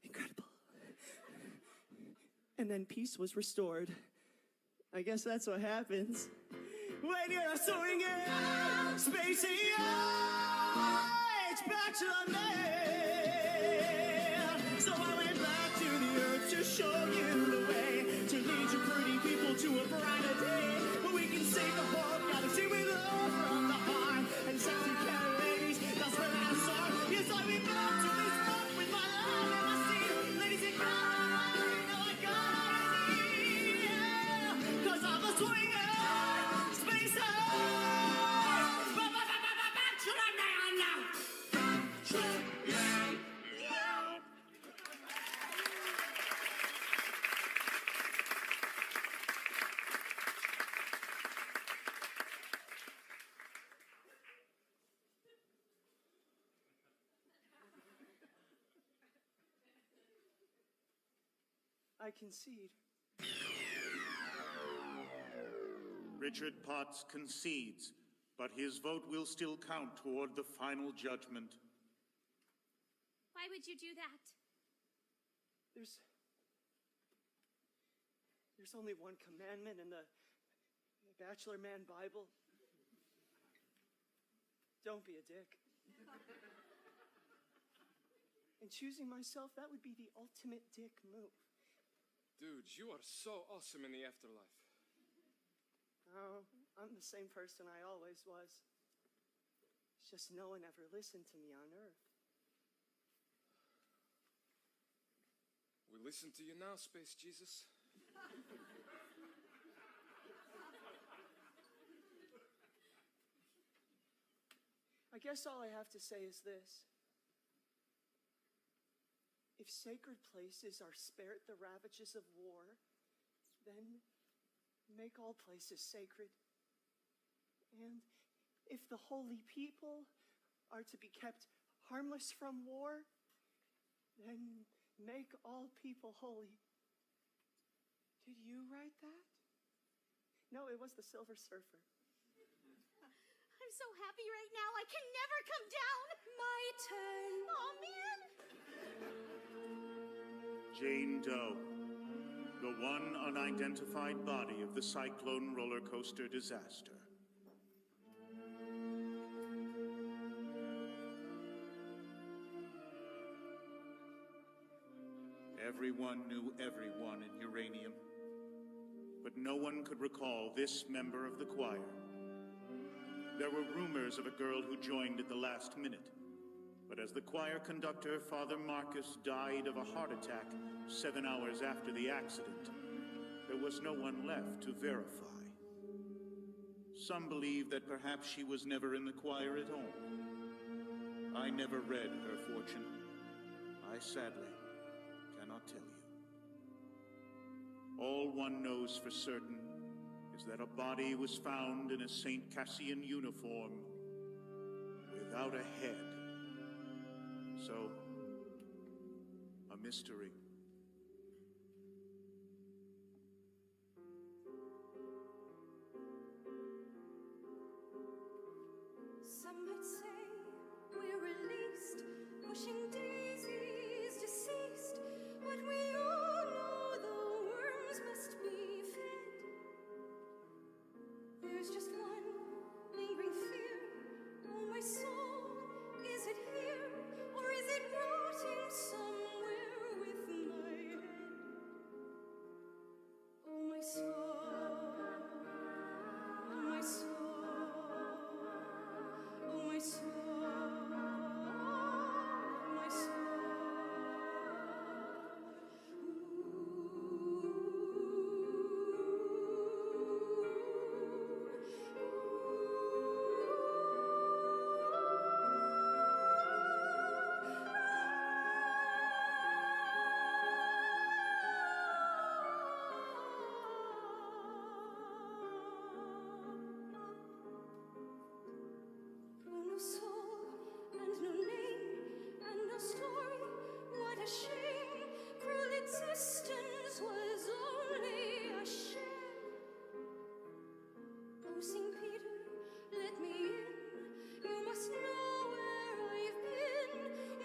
Incredible. And then peace was restored. I guess that's what happens when you're swinging, spacey age bachelor man. So I went back to the earth to show you the way, to lead you pretty people to a brighter day, where we can save the whole galaxy with love from the heart and sexy cat ladies. That's where I saw. Yes, I've been back to this book with my love and my seed. Ladies and gentlemen, you know I got it. Yeah, 'cause I'm a swinger, space age. I concede. Richard Potts concedes, but his vote will still count toward the final judgment. Why would you do that? There's only one commandment in the Bachelor Man Bible. Don't be a dick. And choosing myself, that would be the ultimate dick move. Dude, you are so awesome in the afterlife. Oh, I'm the same person I always was. It's just no one ever listened to me on Earth. We listen to you now, Space Jesus. I guess all I have to say is this. If sacred places are spared the ravages of war, then make all places sacred. And if the holy people are to be kept harmless from war, then make all people holy. Did you write that? No, it was the Silver Surfer. I'm so happy right now, I can never come down. My turn. Oh, man. Jane Doe, the one unidentified body of the cyclone roller coaster disaster. Everyone knew everyone in Uranium, but no one could recall this member of the choir. There were rumors of a girl who joined at the last minute, but as the choir conductor, Father Marcus, died of a heart attack 7 hours after the accident, there was no one left to verify. Some believe that perhaps she was never in the choir at all. I never read her fortune. I sadly cannot tell you. All one knows for certain is that a body was found in a St. Cassian uniform without a head. So, a mystery. Some might say we're released, pushing daisies deceased, but we all know the worms must be fed. There's just one lingering fear. Oh, my soul, is it here, or is it rotting somewhere with my head? Oh, my soul, oh, my soul, oh, my soul, oh, my soul. No soul and no name and no story. What a shame! Cruel existence was only a sham. Oh, St. Peter, let me in. You must know where I've been.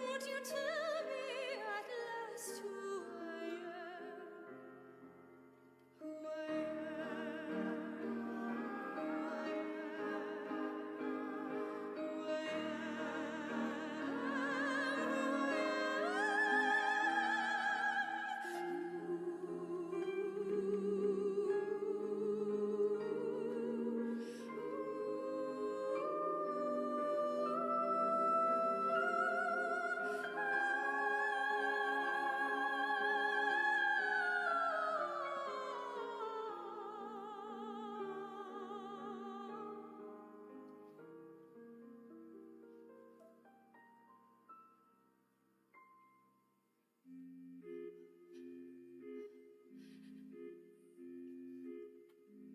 Won't you tell me at last who I am? Who I am? Who I am?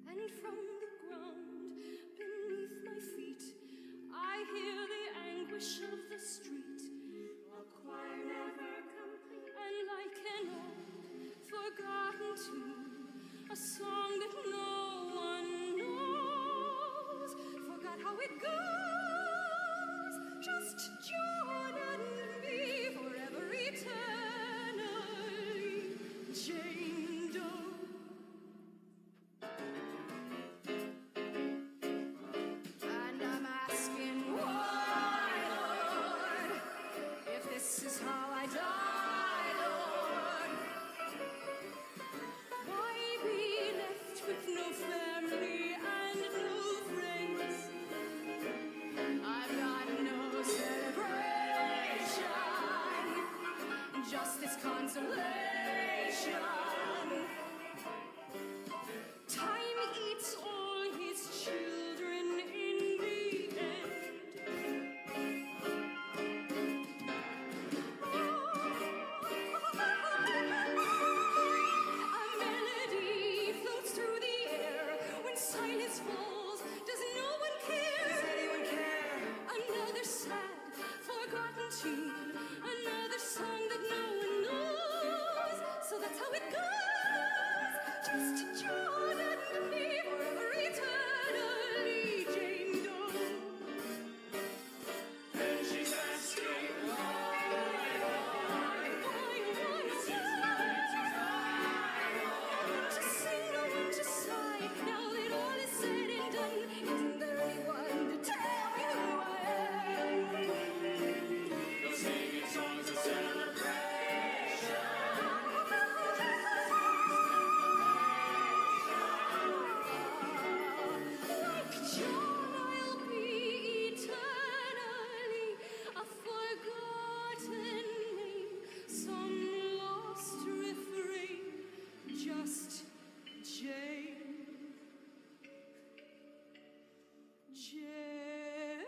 And from the ground beneath my feet, I hear the anguish of the street. A choir never complete, and like an old forgotten tune, a song that no one knows. Forgot how it goes. Just John and me forever eternally. Jane Doe. And I'm asking why, Lord, if this is how I die, Lord. Why be left with no family and no friends? I've got no celebration, just this consolation. Time eats all his children in the end. A melody floats through the air. When silence falls, does no one care? Does anyone care? Another sad, forgotten tune, another song that no one knows. So that's how it goes. Just John and me forever eternally. Jane Doe. And she's asking why, To sing, no one to sigh. Now that all is said and done, isn't there anyone to tell me who I am? those singing songs of celebration. Like John, I'll be eternally a forgotten name, some lost refrain, just Jane. Jane.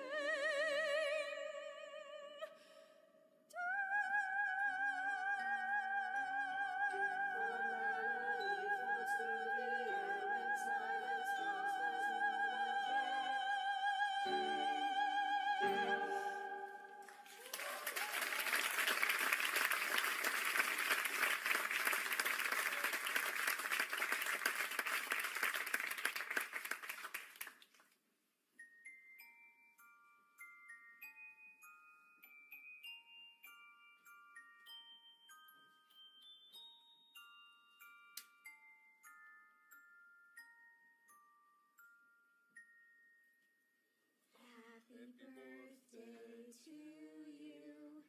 Happy birthday to you.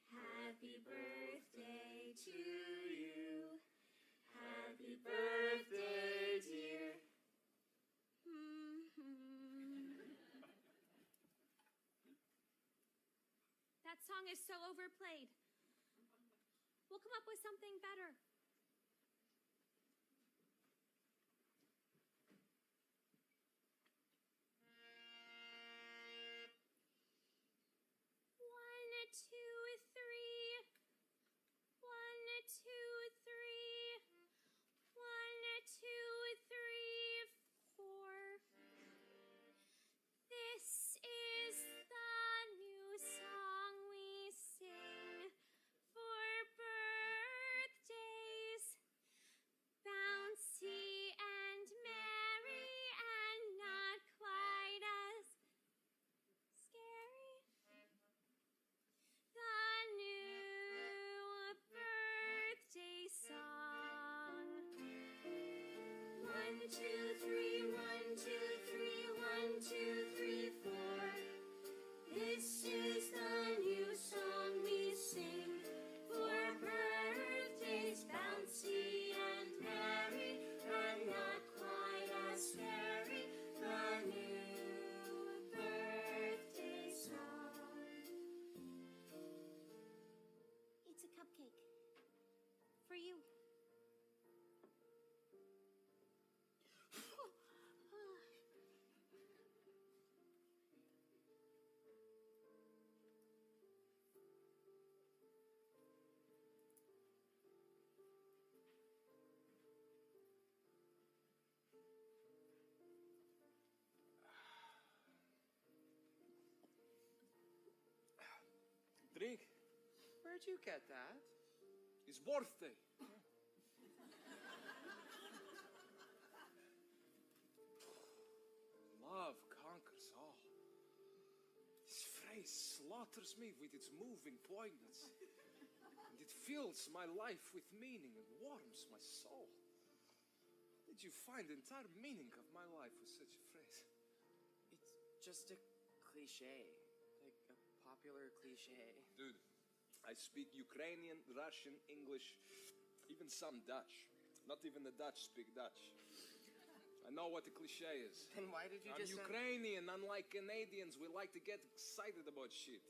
Happy birthday to you. Happy birthday, dear. That song is so overplayed. We'll come up with something better. One, two, three. One, two, three. One, two, three, four. This is the new song we sing for birthdays. Bouncy and merry and not quite as scary. The new birthday song. 1, 2, 3, 1, 2, 3, 1, 2, 3, 4. This is the new song we sing for birthdays, bouncy and merry, and not quite as scary. The new birthday song. It's a cupcake. For you. Drink. Where'd you get that? It's birthday. conquers all. This phrase slaughters me with its moving poignancy. And it fills my life with meaning and warms my soul. Did you find the entire meaning of my life with such a phrase? It's just a cliche. Like a popular cliche. Dude, I speak Ukrainian, Russian, English, even some Dutch. Not even the Dutch speak Dutch. I know what the cliche is. Then why did you I'm just... Ukrainian, unlike Canadians, we like to get excited about shit.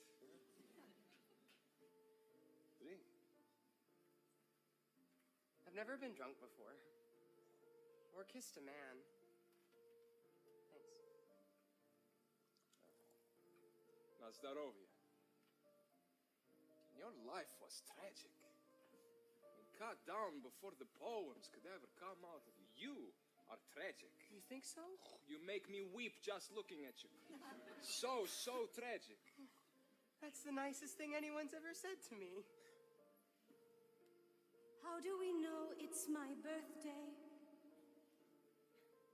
Drink. I've never been drunk before. Or kissed a man. Thanks. Na zdarovje. Your life was tragic. And cut down before the poems could ever come out of you. You are tragic. You think so? You make me weep just looking at you. So tragic. That's the nicest thing anyone's ever said to me. How do we know it's my birthday?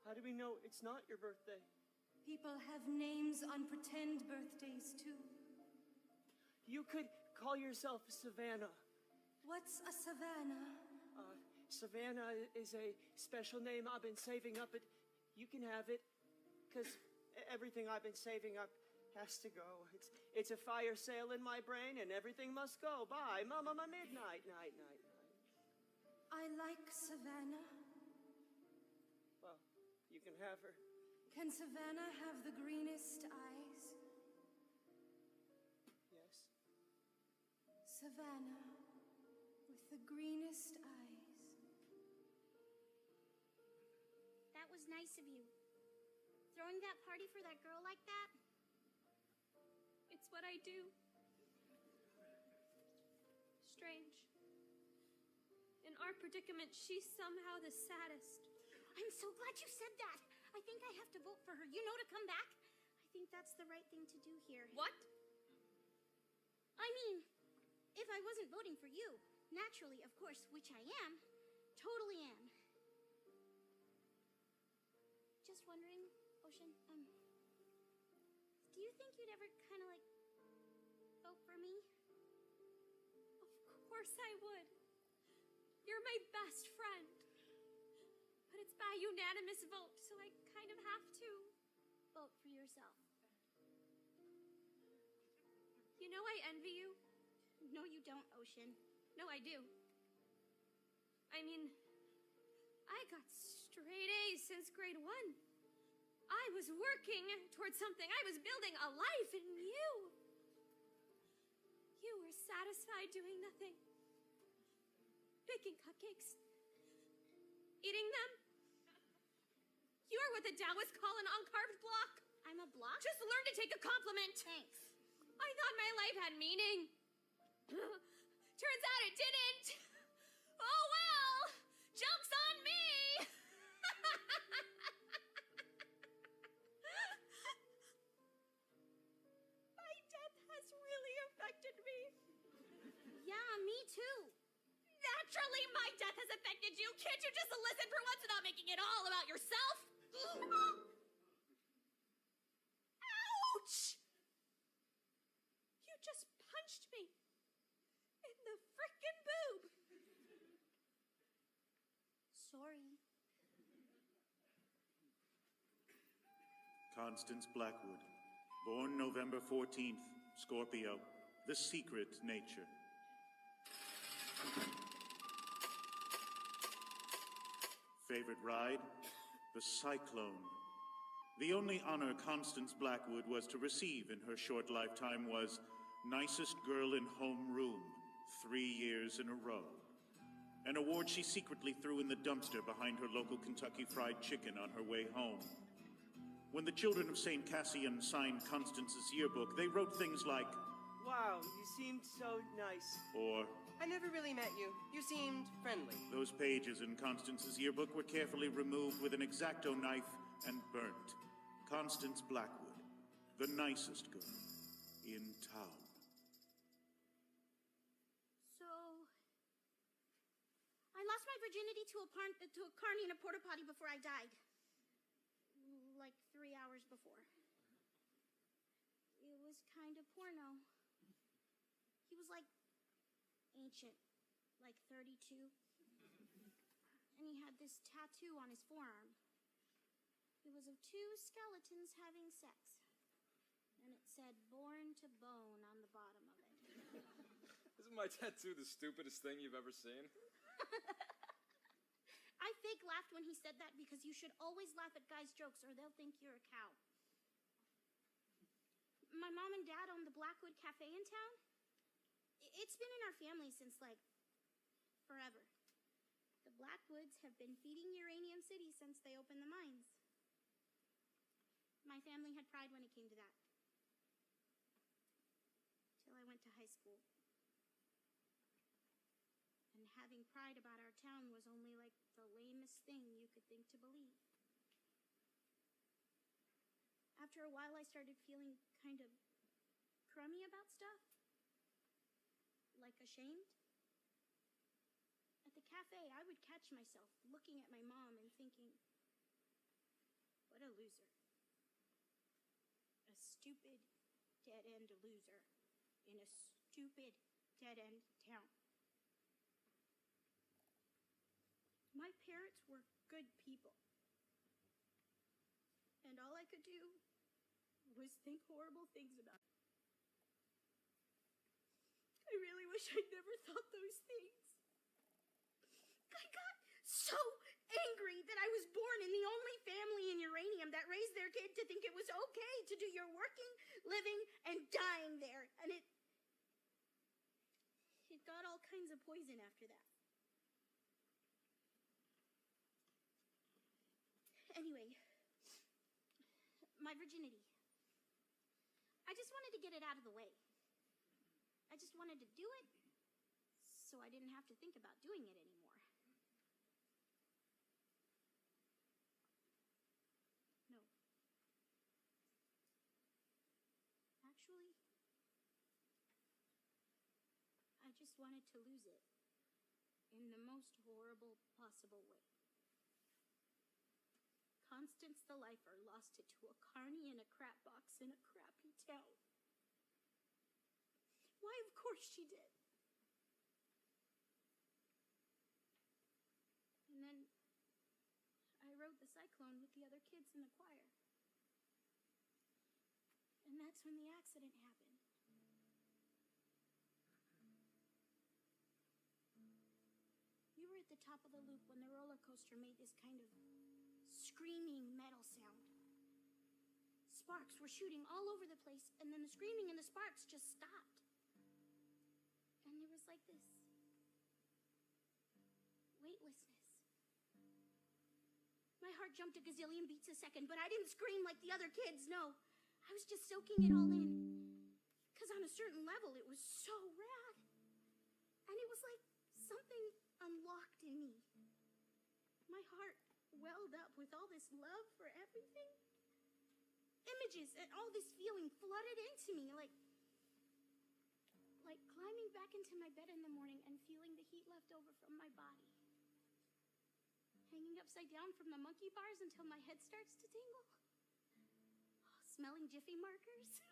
How do we know it's not your birthday? People have names on pretend birthdays too. You could call yourself Savannah. What's a Savannah? Savannah is a special name I've been saving up. You can have it, because everything I've been saving up has to go. It's a fire sale in my brain, and everything must go. Bye, Mama, my midnight, night. I like Savannah. Well, you can have her. Can Savannah have the greenest eyes? Yes. Savannah with the greenest eyes. That was nice of you. Throwing that party for that girl like that? It's what I do. Strange. In our predicament, she's somehow the saddest. I'm so glad you said that. I think I have to vote for her. You know, to come back. I think that's the right thing to do here. What? I mean, if I wasn't voting for you, naturally, of course, which I am, totally am. Just wondering, Ocean, do you think you'd ever kind of like vote for me? Of course I would. You're my best friend. But it's by unanimous vote, so I kind of have to. Vote for yourself. You know I envy you. No, you don't, Ocean. No, I do. I mean, I got straight A's since grade 1. I was working towards something. I was building a life, and you were satisfied doing nothing. Baking cupcakes. Eating them. You're what the Taoists call an uncarved block. I'm a block? Just learn to take a compliment. Thanks. I thought my life had meaning. Turns out it didn't. Oh well, joke's on me. My death has really affected me. Yeah, me too. Naturally, my death has affected you. Can't you just listen for once without making it all about yourself? Ouch! You just punched me in the frickin' boob. Sorry. Constance Blackwood, born November 14th, Scorpio, The Secret Nature. Favorite ride? The Cyclone. The only honor Constance Blackwood was to receive in her short lifetime was Nicest Girl in Homeroom, 3 years in a row. An award she secretly threw in the dumpster behind her local Kentucky Fried Chicken on her way home. When the children of St. Cassian signed Constance's yearbook, they wrote things like, Wow, you seemed so nice. or, I never really met you. You seemed friendly. those pages in Constance's yearbook were carefully removed with an X-Acto knife and burnt. Constance Blackwood, the nicest girl in town. So, I lost my virginity to a carny in a porta potty before I died. Like 3 hours before. was kind of porno. He was like ancient, like 32. And he had this tattoo on his forearm. It was of two skeletons having sex. And it said, "Born to Bone" on the bottom of it. Isn't my tattoo the stupidest thing you've ever seen? I fake laughed when he said that because you should always laugh at guys' jokes or they'll think you're a cow. My mom and dad own the Blackwood Cafe in town. It's been in our family since, like, forever. The Blackwoods have been feeding Uranium City since they opened the mines. My family had pride when it came to that. Till I went to high school. And having pride about our town was only like the lamest thing you could think to believe. After a while, I started feeling kind of crummy about stuff. Like ashamed. At the cafe, I would catch myself looking at my mom and thinking, what a loser. A stupid, dead-end loser in a stupid, dead-end town. My parents were good people. And all I could do was think horrible things about it. I really wish I'd never thought those things. I got so angry that I was born in the only family in Uranium that raised their kid to think it was okay to do your working, living, and dying there. And it got all kinds of poison after that. Anyway, my virginity. I just wanted to get it out of the way. I just wanted to do it so I didn't have to think about doing it anymore. No. Actually, I just wanted to lose it in the most horrible possible way. Constance the Lifer lost it to a carny in a crap box in a crappy town. Why, of course she did. And then I rode the cyclone with the other kids in the choir. And that's when the accident happened. We were at the top of the loop when the roller coaster made this kind of screaming metal sound. Sparks were shooting all over the place, and then the screaming and the sparks just stopped. And there was like this weightlessness. My heart jumped a gazillion beats a second, but I didn't scream like the other kids, no. I was just soaking it all in. Because on a certain level, it was so rad. And it was like something unlocked in me. My heart welled up with all this love for everything. Images and all this feeling flooded into me, like climbing back into my bed in the morning and feeling the heat left over from my body. Hanging upside down from the monkey bars until my head starts to tingle. Smelling Jiffy markers.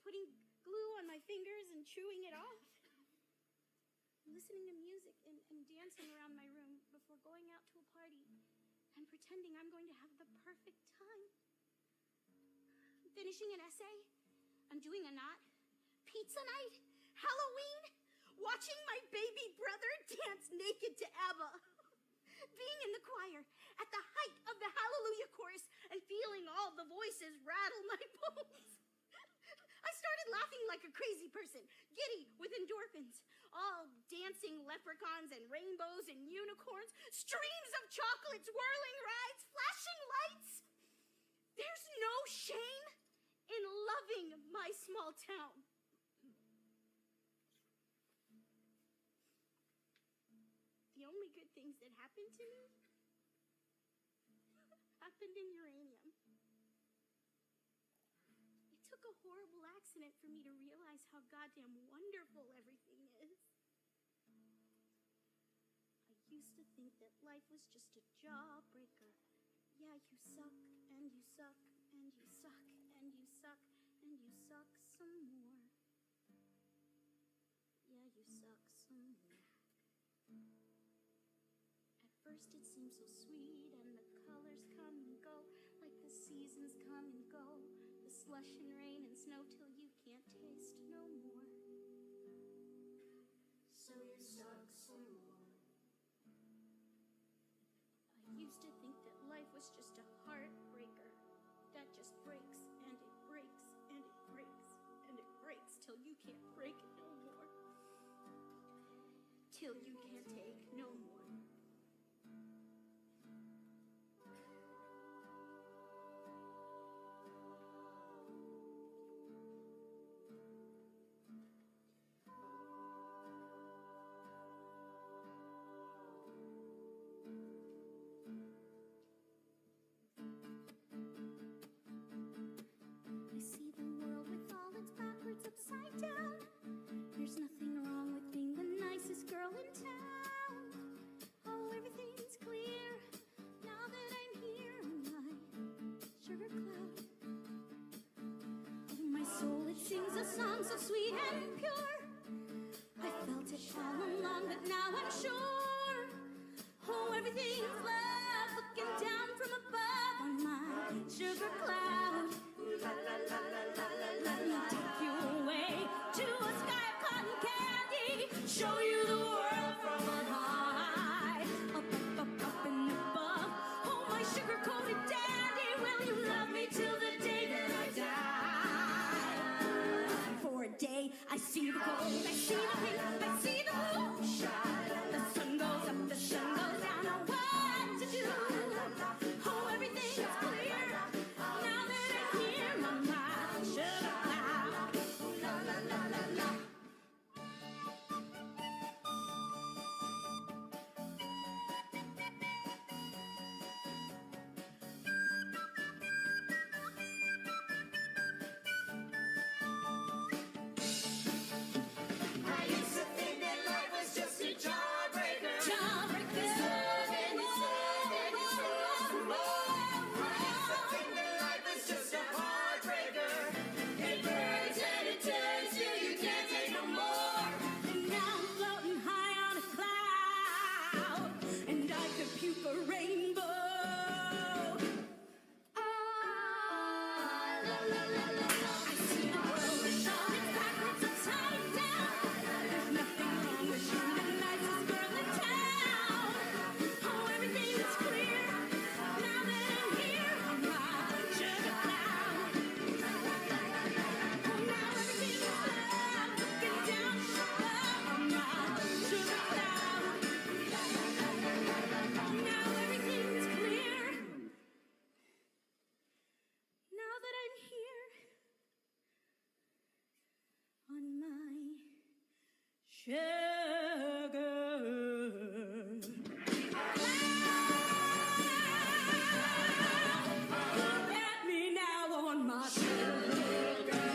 Putting glue on my fingers and chewing it off. Listening to music and dancing around my room before going out to a party and pretending I'm going to have the perfect time. Finishing an essay, undoing a knot, pizza night, Halloween, watching my baby brother dance naked to ABBA, being in the choir at the height of the Hallelujah chorus and feeling all the voices rattle my bones. I started laughing like a crazy person, giddy with endorphins, all dancing leprechauns and rainbows and unicorns, streams of chocolates, whirling rides, flashing lights. There's no shame in loving my small town. The only good things that happened to me happened in Uranium. It took a horrible accident for me to realize how goddamn wonderful everything is. I used to think that life was just a jawbreaker. Yeah, you suck, and you suck, and you suck, and you suck, and you some more. Yeah, you suck some more. At first it seems so sweet, and the colors come and go, like the seasons come and go, the slush and rain and snow, till you can't taste no more. So you suck some more. I used to think that life was just a heartbreaker that just breaks and it breaks and it breaks and it breaks till you can't break it no more. Till you can't take no more. I see the world with all its backwards upside down. There's nothing wrong with being the nicest girl in town. Oh, everything's clear now that I'm here on my sugar cloud. Oh, my soul, it sings a song so sweet and pure. I felt it all along, but now I'm sure. Oh, everything's love looking down from above on my sugar cloud. Let me take you away to a sky of cotton candy. Show you the world from on high. Up, up, up, up and above. Oh, my sugar-coated dandy, will you love me till the day that I die? For a day, I see the gold, I see the pink, I see the blue. The sun goes up, the sun goes down. Oh, what to do? Oh, everything's clear now that I'm here on my sugar cloud. La la la la la. I used to think that life was just a jawbreaker. Jawbreaker. I used to think that life was just a heartbreaker. It burns and it turns till you can't take no more. And now I'm floating high on a cloud, and I could puke a rainbow. I see the world with all its backwards upside down. There's nothing wrong with being the nicest girl in town. Oh, everything is clear now that I'm here on my sugar cloud. Oh, now everything is love looking down above on my sugar cloud. Now everything is clear now that I'm here on my sugar cloud. Look at me now on my sugar cloud.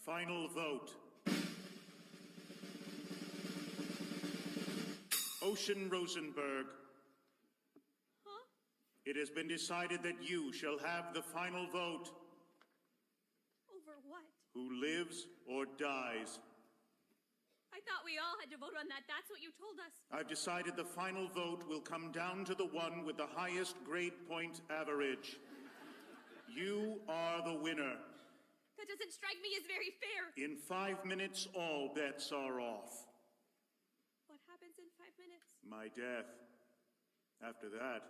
Final vote. Ocean Rosenberg, Huh? it has been decided that you shall have the final vote. Over what? Who lives or dies? I thought we all had to vote on that. That's what you told us. I've decided the final vote will come down to the one with the highest grade point average. You are the winner. That doesn't strike me as very fair. In 5 minutes, all bets are off. What happens in 5 minutes? My death. After that,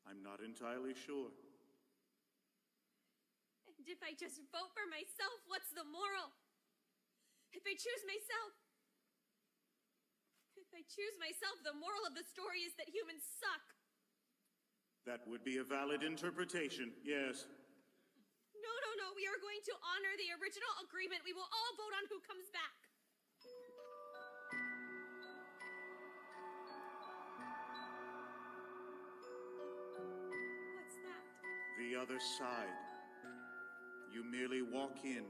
I'm not entirely sure. And if I just vote for myself, what's the moral? If I choose myself, the moral of the story is that humans suck. That would be a valid interpretation, yes. No, no, no. We are going to honor the original agreement. We will all vote on who comes back. What's that? The other side. You merely walk in.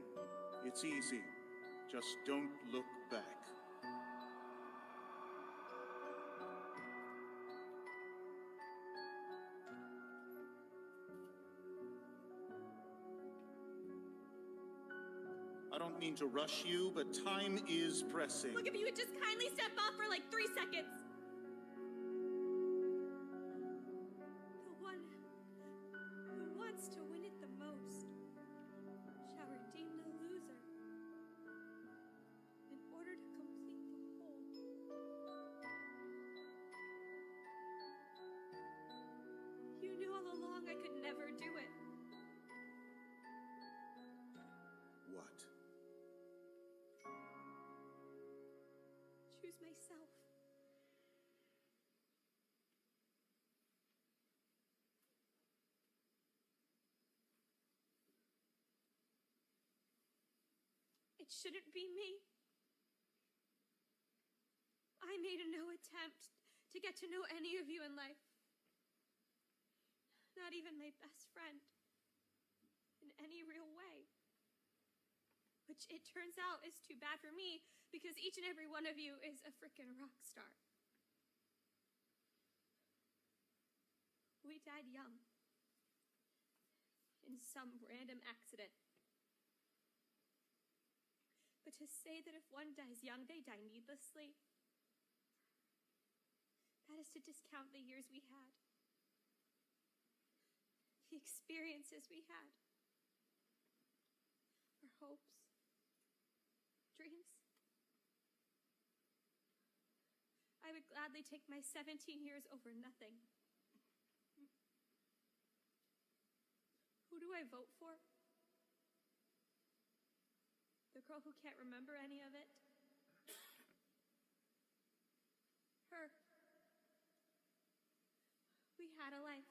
It's easy. Just don't look back. I don't mean to rush you, but time is pressing. Look, if you would just kindly step off for like 3 seconds. The one who wants to win it the most shall redeem the loser in order to complete the whole. You knew all along I could never do it. What? Choose myself. It shouldn't be me. I made no attempt to get to know any of you in life. Not even my best friend. In any real way. Which it turns out is too bad for me, because each and every one of you is a frickin' rock star. We died young. In some random accident. But to say that if one dies young, they die needlessly, that is to discount the years we had. The experiences we had. Our hopes. Dreams. I would gladly take my 17 years over nothing. Who do I vote for? The girl who can't remember any of it? Her. We had a life.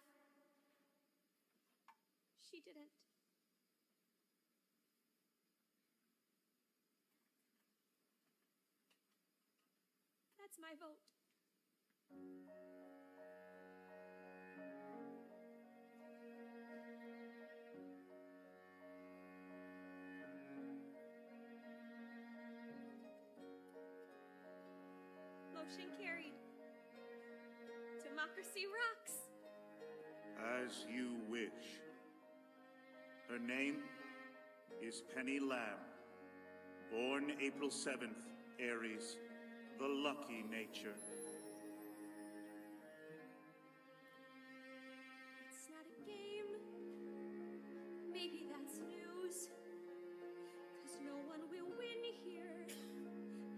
She didn't. That's my vote. Motion carried. Democracy rocks. As you wish. Her name is Penny Lamb. Born April 7th, Aries. The lucky nature. It's not a game. Maybe that's news. 'Cause no one will win here.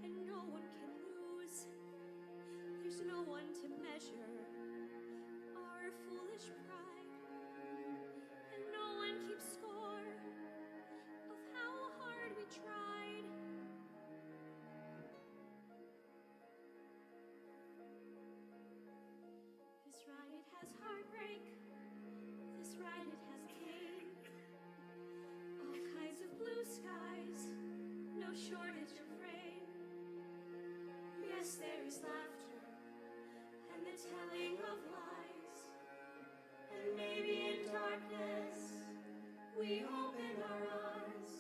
And no one can lose. There's no one to measure our foolish pride. And no one keeps score of how hard we tried. This ride, it has heartbreak. This ride, it has pain. All kinds of blue skies, no shortage of rain. Yes, there is laughter and the telling of lies. And maybe in darkness, we open our eyes.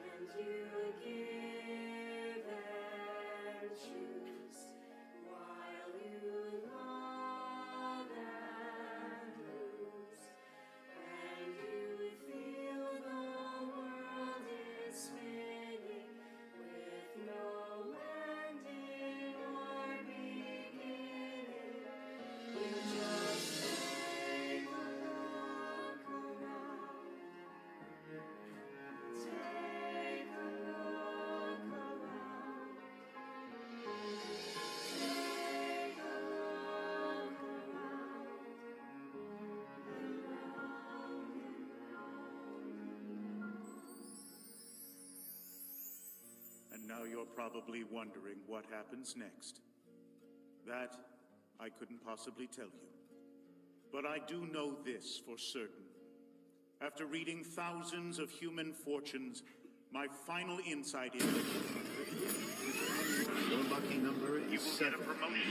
And you give and choose while you love and lose. And you feel the world is spinning with you're probably wondering what happens next. That, I couldn't possibly tell you. But I do know this for certain. After reading thousands of human fortunes, my final insight is... Your lucky number is 7.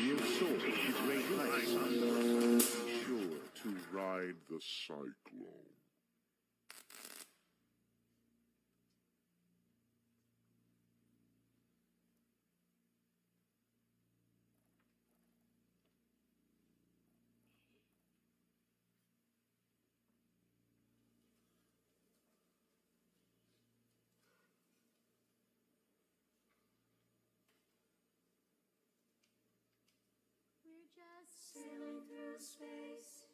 You'll soar to great heights. Be sure to ride the cyclone. We're just Sailing through space,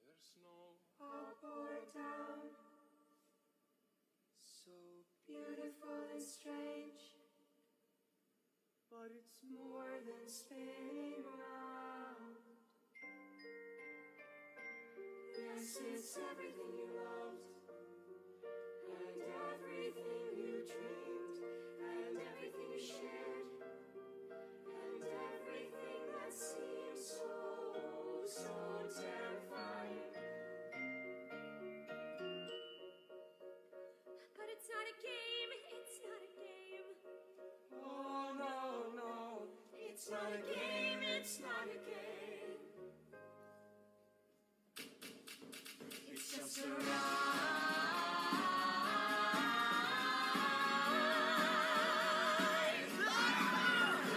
There's no up or down, So beautiful and strange, But it's more than spinning round. Yes, it's everything you loved, and everything you dreamed, and everything you shared, and everything that seems so terrifying. But it's not a game, it's not a game. Oh no, it's not a game, it's not a game. It's just a ride.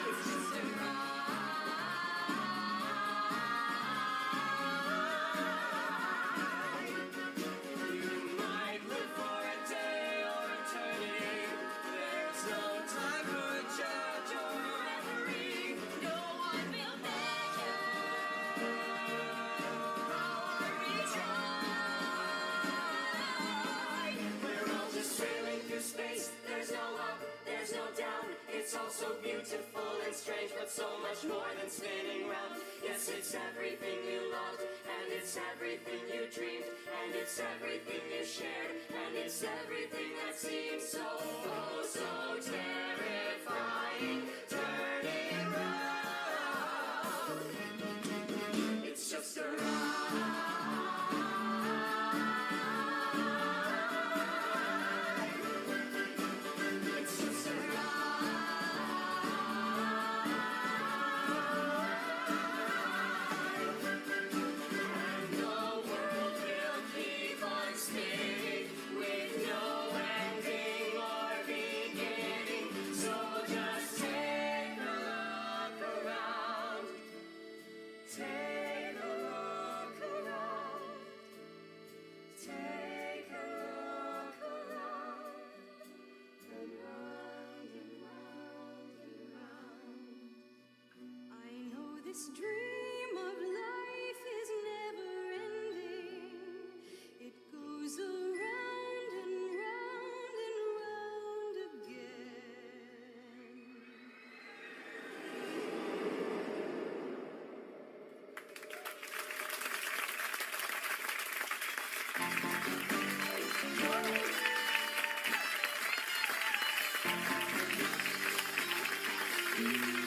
It's just a ride. You might live for a day or eternity. There's no time for a judge or a referee. No one will measure how hard we try. We're all just sailing through space. There's no up, there's no down. It's all so beautiful and strange, but so much more than spinning round. Yes, it's everything you loved, and it's everything you dreamed, and it's everything you shared, and it's everything that seems so terrifying. Turning round, it's just a ride. It's just a and the world will keep on spinning with no ending or beginning. So just take a look around. Take a look around. Take a look around. And round and round and round. I know this dream of life is never ending. It goes around and round and round again.